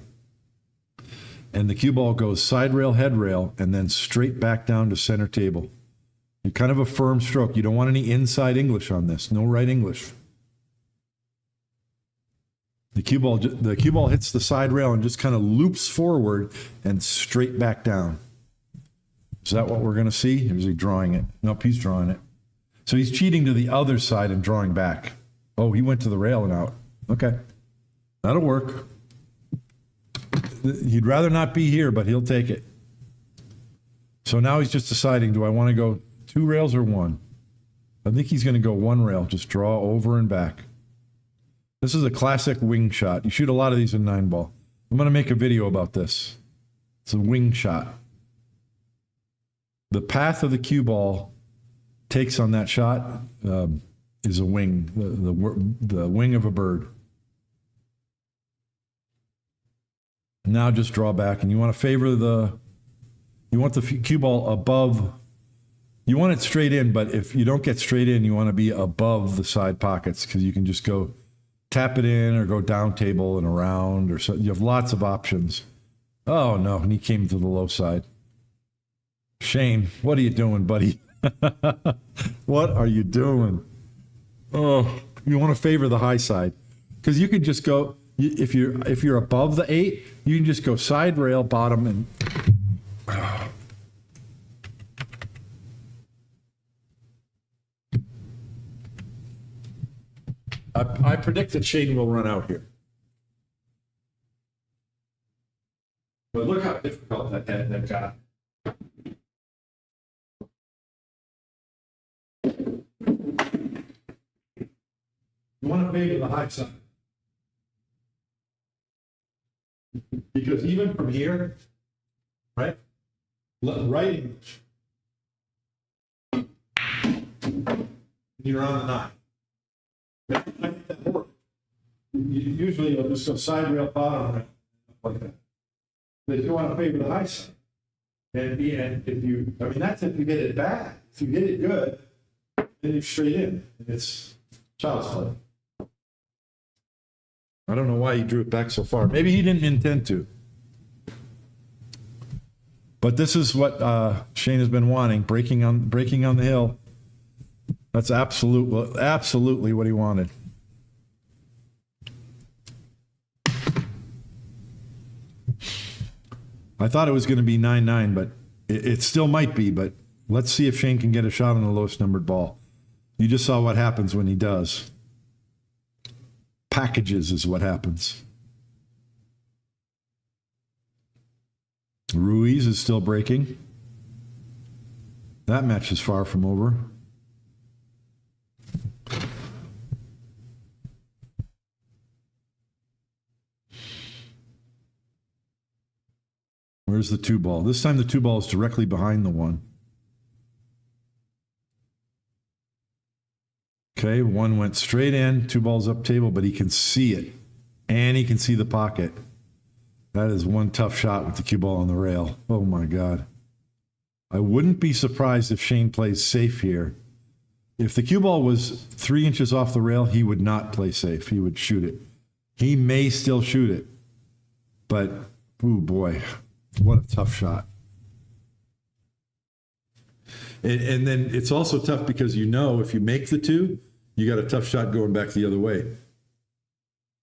and the cue ball goes side rail, head rail, and then straight back down to center table. You're kind of a firm stroke. You don't want any inside English on this. No right English. The cue ball hits the side rail and just kind of loops forward and straight back down. Is that what we're going to see? Or is he drawing it? Nope, he's drawing it. So he's cheating to the other side and drawing back. Oh, he went to the rail and out. Okay. That'll work. He'd rather not be here, but he'll take it. So now he's just deciding, do I want to go 2 rails or 1? I think he's going to go 1 rail, just draw over and back. This is a classic wing shot. You shoot a lot of these in 9-ball. I'm going to make a video about this. It's a wing shot. The path of the cue ball takes on that shot is a wing, the wing of a bird. Now just draw back, and you want to favor you want the cue ball above. You want it straight in, but if you don't get straight in, you want to be above the side pockets, because you can just go tap it in or go down table and around, or so. You have lots of options. Oh no, and he came to the low side. Shane, what are you doing, buddy? What are you doing? Oh, you want to favor the high side, because you could just go, if you're above the 8, you can just go side rail, bottom, and I predict that Shane will run out here. But look how difficult that got. You want to favor the high side. Because even from here, right? Right English. You're on the 9. I think that works. Usually you'll just go side rail, bottom rail, like that. But if you want to favor the high side, and if you, I mean, that's if you get it bad. If you get it good, then you're straight in. It's child's play. I don't know why he drew it back so far. Maybe he didn't intend to. But this is what Shane has been wanting, breaking on the hill. That's absolutely what he wanted. I thought it was going to be 9-9, but it still might be. But let's see if Shane can get a shot on the lowest numbered ball. You just saw what happens when he does. Packages is what happens. Ruiz is still breaking. That match is far from over. Where's the 2 ball? This time the 2 ball is directly behind the 1. Okay, 1 went straight in, 2 balls up table, but he can see it. And he can see the pocket. That is one tough shot with the cue ball on the rail. Oh my God. I wouldn't be surprised if Shane plays safe here. If the cue ball was 3 inches off the rail, he would not play safe. He would shoot it. He may still shoot it. But, oh boy, what a tough shot. And then it's also tough because if you make the 2, you got a tough shot going back the other way.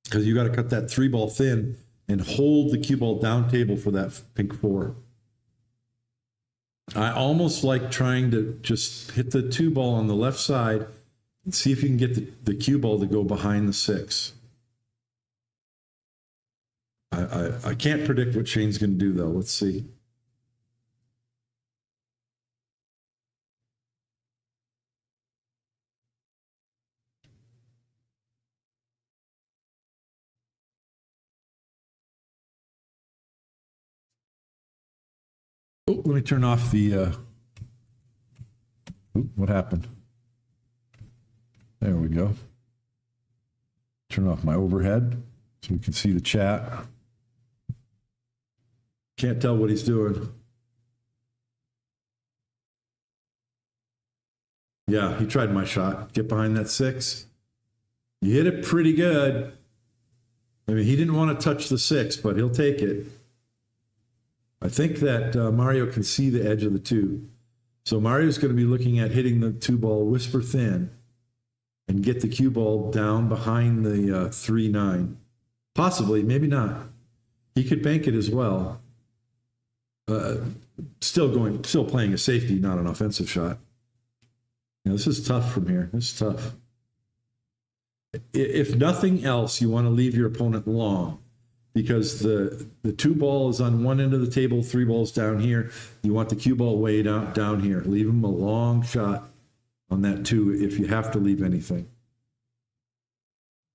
Because you got to cut that 3 ball thin and hold the cue ball down table for that pink 4. I almost like trying to just hit the 2 ball on the left side and see if you can get the cue ball to go behind the 6. I can't predict what Shane's going to do, though. Let's see. Oh, let me turn off the, what happened? There we go. Turn off my overhead so we can see the chat. Can't tell what he's doing. Yeah, he tried my shot. Get behind that 6. You hit it pretty good. I mean, he didn't want to touch the 6, but he'll take it. I think that Mario can see the edge of the 2. So Mario's going to be looking at hitting the 2 ball whisper thin and get the cue ball down behind the 3-9. Possibly, maybe not. He could bank it as well. Still playing a safety, not an offensive shot. This is tough from here. This is tough. If nothing else, you want to leave your opponent long, because the two ball is on one end of the table, three balls down here. You want the cue ball way down here. Leave him a long shot on that two if you have to leave anything.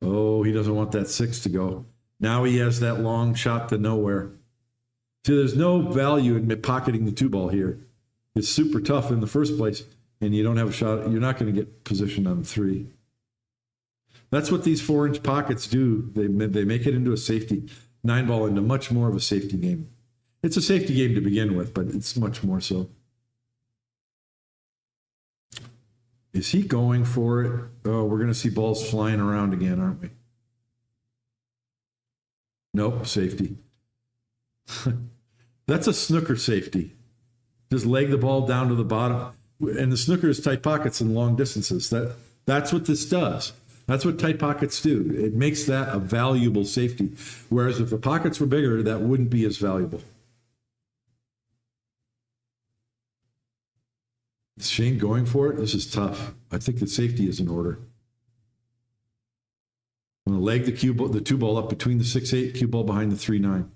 Oh, he doesn't want that six to go. Now he has that long shot to nowhere. See, there's no value in pocketing the two ball here. It's super tough in the first place, and you don't have a shot. You're not going to get positioned on three. That's what these 4-inch pockets do. They make it into a safety. 9-ball into much more of a safety game. It's a safety game to begin with, but it's much more so. Is he going for it? Oh, we're going to see balls flying around again, aren't we? Nope, safety. That's a snooker safety. Just leg the ball down to the bottom. And the snooker is tight pockets and long distances. That's what this does. That's what tight pockets do. It makes that a valuable safety. Whereas if the pockets were bigger, that wouldn't be as valuable. Is Shane going for it? This is tough. I think the safety is in order. I'm going to leg the two ball up between the 6-8, cue ball behind the 3-9.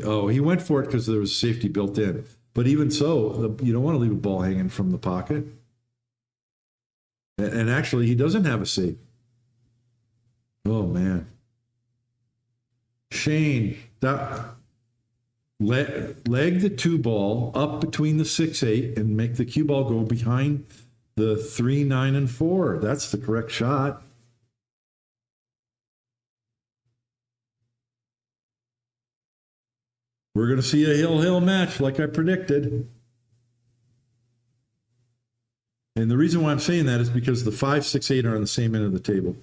Oh, he went for it because there was safety built in. But even so, you don't want to leave a ball hanging from the pocket. And actually, he doesn't have a save. Oh, man. Shane, leg the two ball up between the 6-8 and make the cue ball go behind the 3, 9, and 4. That's the correct shot. We're going to see a hill-hill match like I predicted. And the reason why I'm saying that is because the 5, 6, 8 are on the same end of the table.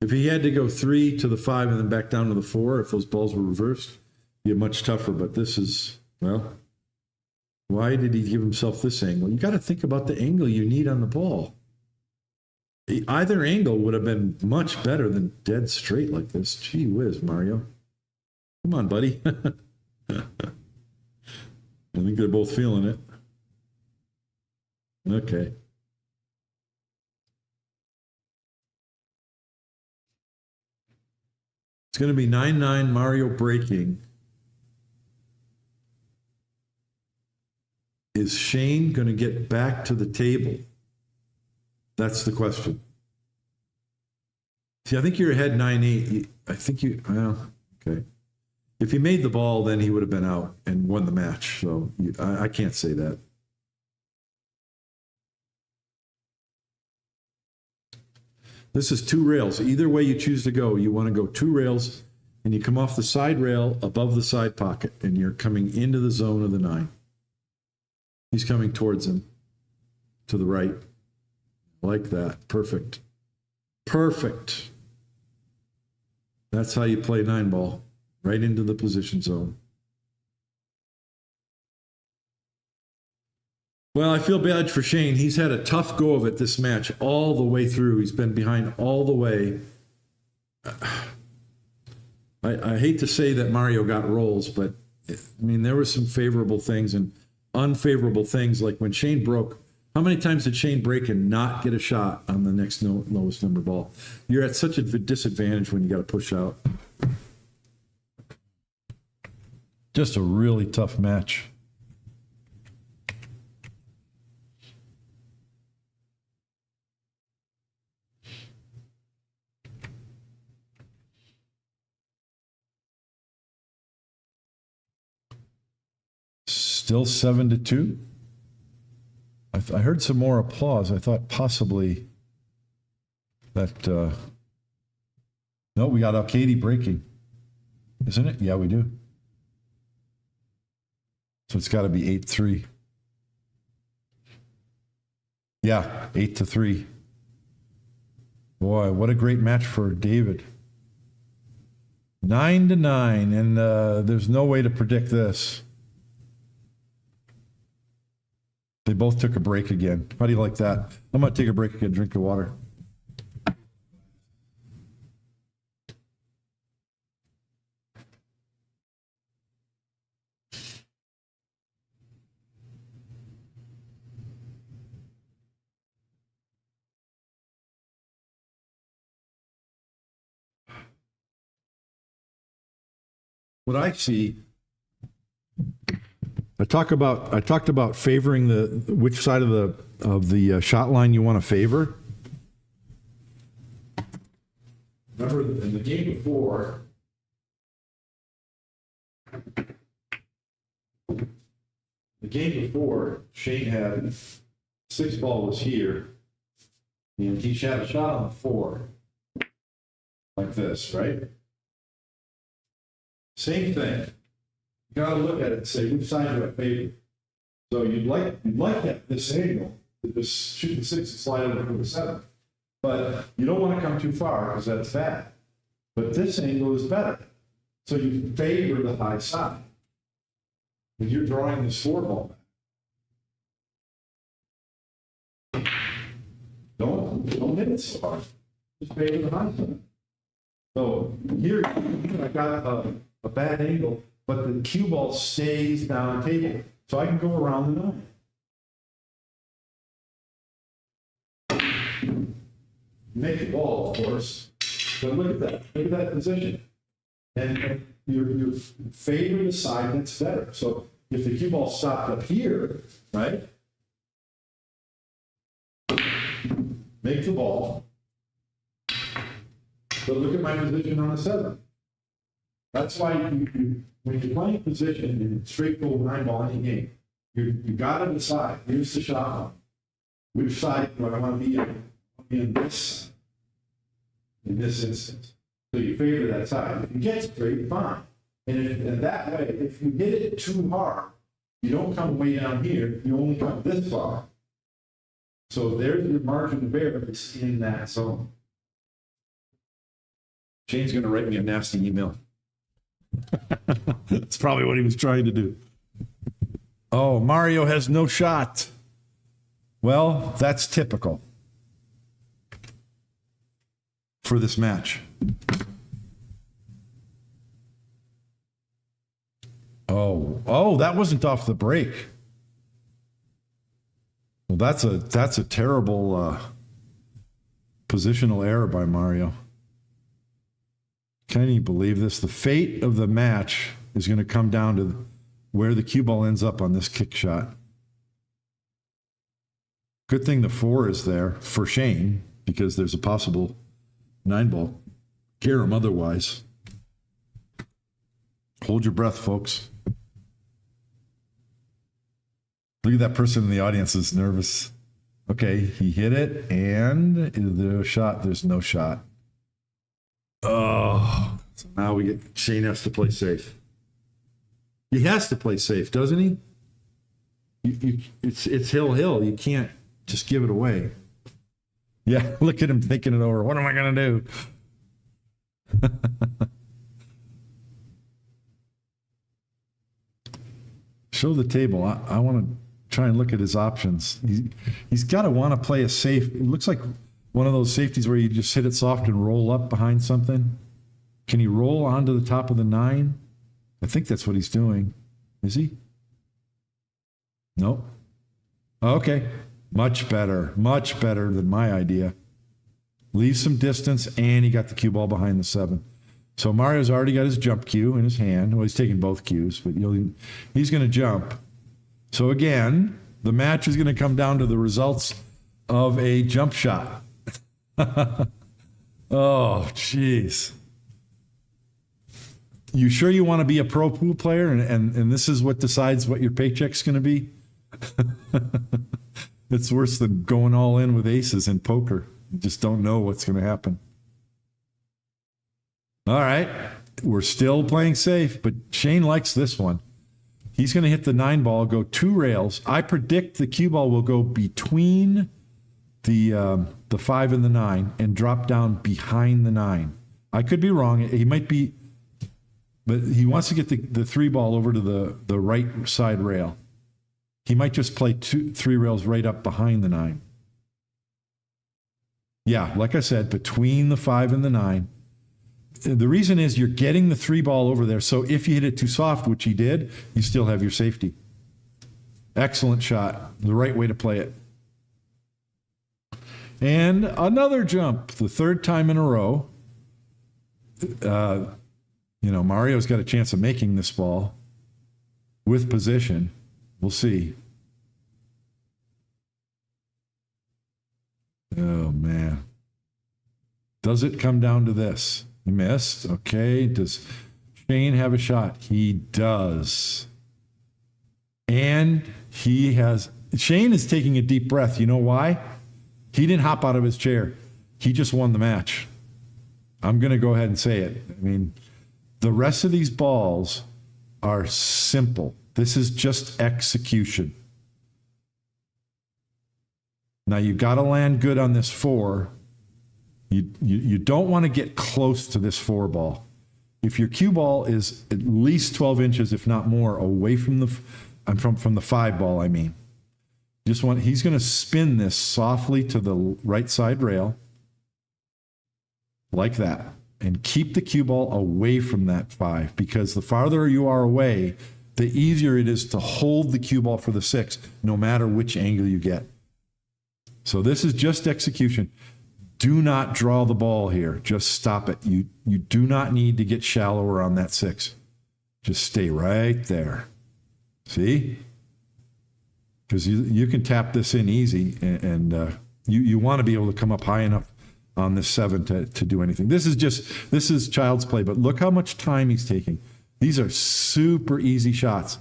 If he had to go 3 to the 5 and then back down to the 4, if those balls were reversed, it'd be much tougher. But this is, well, why did he give himself this angle? You got to think about the angle you need on the ball. Either angle would have been much better than dead straight like this. Gee whiz, Mario. Come on, buddy. I think they're both feeling it. Okay. It's going to be 9-9 Mario breaking. Is Shane going to get back to the table? That's the question. See, I think you're ahead 9-8. I think you, well, okay. If he made the ball, then he would have been out and won the match. So I can't say that. This is 2 rails. Either way you choose to go, you want to go 2 rails, and you come off the side rail above the side pocket, and you're coming into the zone of the 9. He's coming towards him to the right. Like that. Perfect. Perfect. That's how you play 9-ball. Right into the position zone. Well, I feel bad for Shane. He's had a tough go of it this match all the way through. He's been behind all the way. I hate to say that Mario got rolls, but I mean, there were some favorable things and unfavorable things. Like when Shane broke, how many times did Shane break and not get a shot on the next lowest number ball? You're at such a disadvantage when you got to push out. Just a really tough match. Still 7-2. I heard some more applause. I thought possibly that. No, we got Alcady breaking, isn't it? Yeah, we do. So it's got to be 8-3. Yeah, 8-3. Boy, what a great match for David. 9-9, and there's no way to predict this. They both took a break again. How do you like that? I'm going to take a break again, drink of water. what I see, I talked about favoring which side of the shot line you want to favor. Remember in the game before, Shane had 6 ball was here, and he had a shot on the 4, like this, right? Same thing. You gotta look at it and say, which side do I favor? So you'd like at this angle to just shoot the 6 and slide over for the 7. But you don't want to come too far because that's bad. But this angle is better. So you favor the high side. When you're drawing this 4 ball back. Don't hit it so hard. Just favor the high side. So here I got a bad angle, but the cue ball stays down the table. So I can go around the 9. Make the ball, of course. But look at that. Look at that position. And you favor the side that's better. So if the cue ball stopped up here, right? Make the ball. But look at my position on the 7. That's why when you're playing position in straight full 9 ball any game, you got to decide. Here's the shot line. Which side do I want to be in this instance? So you favor that side. If you get straight, fine. And that way, if you hit it too hard, you don't come way down here. You only come this far. So there's your margin of error is in that zone. Shane's going to write me a nasty email. That's probably what he was trying to do. Oh, Mario has no shot. Well, that's typical for this match. Oh, that wasn't off the break. Well, that's a terrible positional error by Mario. Can you believe this? The fate of the match is going to come down to where the cue ball ends up on this kick shot. Good thing the 4 is there for Shane, because there's a possible 9 ball. Care him otherwise. Hold your breath, folks. Look at that person in the audience is nervous. Okay, he hit it, and the shot, there's no shot. Oh, so now Shane has to play safe. He has to play safe, doesn't he? It's hill. You can't just give it away. Yeah, look at him thinking it over. What am I going to do? Show the table. I want to try and look at his options. He's got to want to play a safe. It looks like one of those safeties where you just hit it soft and roll up behind something. Can he roll onto the top of the 9? I think that's what he's doing. Is he? Nope. Okay. Much better than my idea. Leave some distance, and he got the cue ball behind the 7. So Mario's already got his jump cue in his hand. Well, he's taking both cues, but he's going to jump. So again, the match is going to come down to the results of a jump shot. Oh, jeez. You sure you want to be a pro pool player and this is what decides what your paycheck's going to be? It's worse than going all in with aces in poker. You just don't know what's going to happen. All right. We're still playing safe, but Shane likes this one. He's going to hit the 9 ball, go 2 rails. I predict the cue ball will go between the 5 and the 9 and drop down behind the 9. I could be wrong. He might be, but he wants to get the 3 ball over to the right side rail. He might just play 3 rails right up behind the 9. Yeah, like I said, between the 5 and the 9. The reason is you're getting the 3 ball over there. So if you hit it too soft, which he did, you still have your safety. Excellent shot. The right way to play it. And another jump, the 3rd time in a row. You know, Mario's got a chance of making this ball with position. We'll see. Oh, man. Does it come down to this? He missed. Okay. Does Shane have a shot? He does. And he has. Shane is taking a deep breath. You know why? He didn't hop out of his chair. He just won the match. I'm going to go ahead and say it. I mean, the rest of these balls are simple. This is just execution. Now, you've got to land good on this 4. You don't want to get close to this 4 ball. If your cue ball is at least 12 inches, if not more, away from the from the 5 ball, I mean. He's going to spin this softly to the right side rail, like that, and keep the cue ball away from that 5, because the farther you are away, the easier it is to hold the cue ball for the 6, no matter which angle you get. So this is just execution. Do not draw the ball here. Just stop it. You do not need to get shallower on that 6. Just stay right there. See? Because you can tap this in easy, and you want to be able to come up high enough on this 7 to do anything. This is child's play, but look how much time he's taking. These are super easy shots,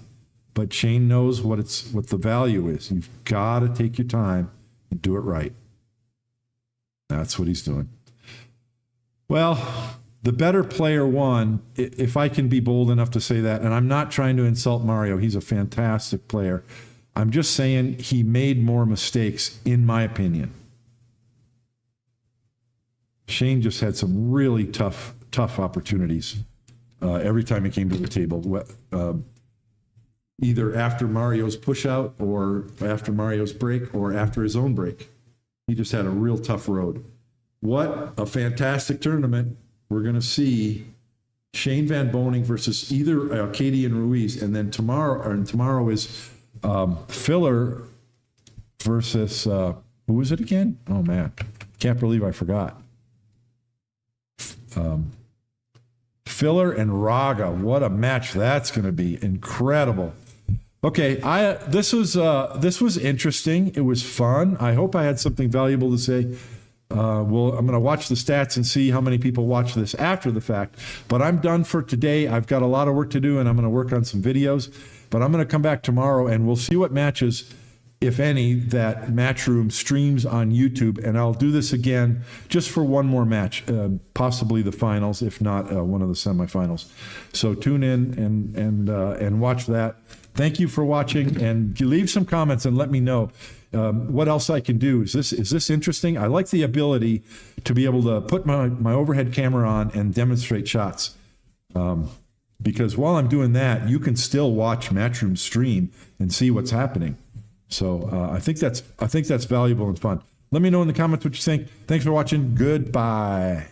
but Shane knows what the value is. You've got to take your time and do it right. That's what he's doing. Well, the better player won, if I can be bold enough to say that, and I'm not trying to insult Mario. He's a fantastic player. I'm just saying he made more mistakes, in my opinion. Shane just had some really tough opportunities every time he came to the table, either after Mario's push out or after Mario's break or after his own break. He just had a real tough road. What a fantastic tournament. We're going to see Shane Van Boening versus either Arcadian Ruiz, and then tomorrow is Filler versus who is it again? Oh man, can't believe I forgot. Filler and Raga. What a match that's going to be! Incredible. Okay, this was interesting. It was fun. I hope I had something valuable to say. Well, I'm going to watch the stats and see how many people watch this after the fact. But I'm done for today. I've got a lot of work to do, and I'm going to work on some videos. But I'm going to come back tomorrow, and we'll see what matches, if any, that Matchroom streams on YouTube. And I'll do this again just for one more match, possibly the finals, if not one of the semifinals. So tune in and watch that. Thank you for watching, and leave some comments and let me know what else I can do. Is this interesting? I like the ability to be able to put my overhead camera on and demonstrate shots. Because while I'm doing that, you can still watch Matchroom stream and see what's happening. So I think that's valuable and fun. Let me know in the comments what you think. Thanks for watching. Goodbye.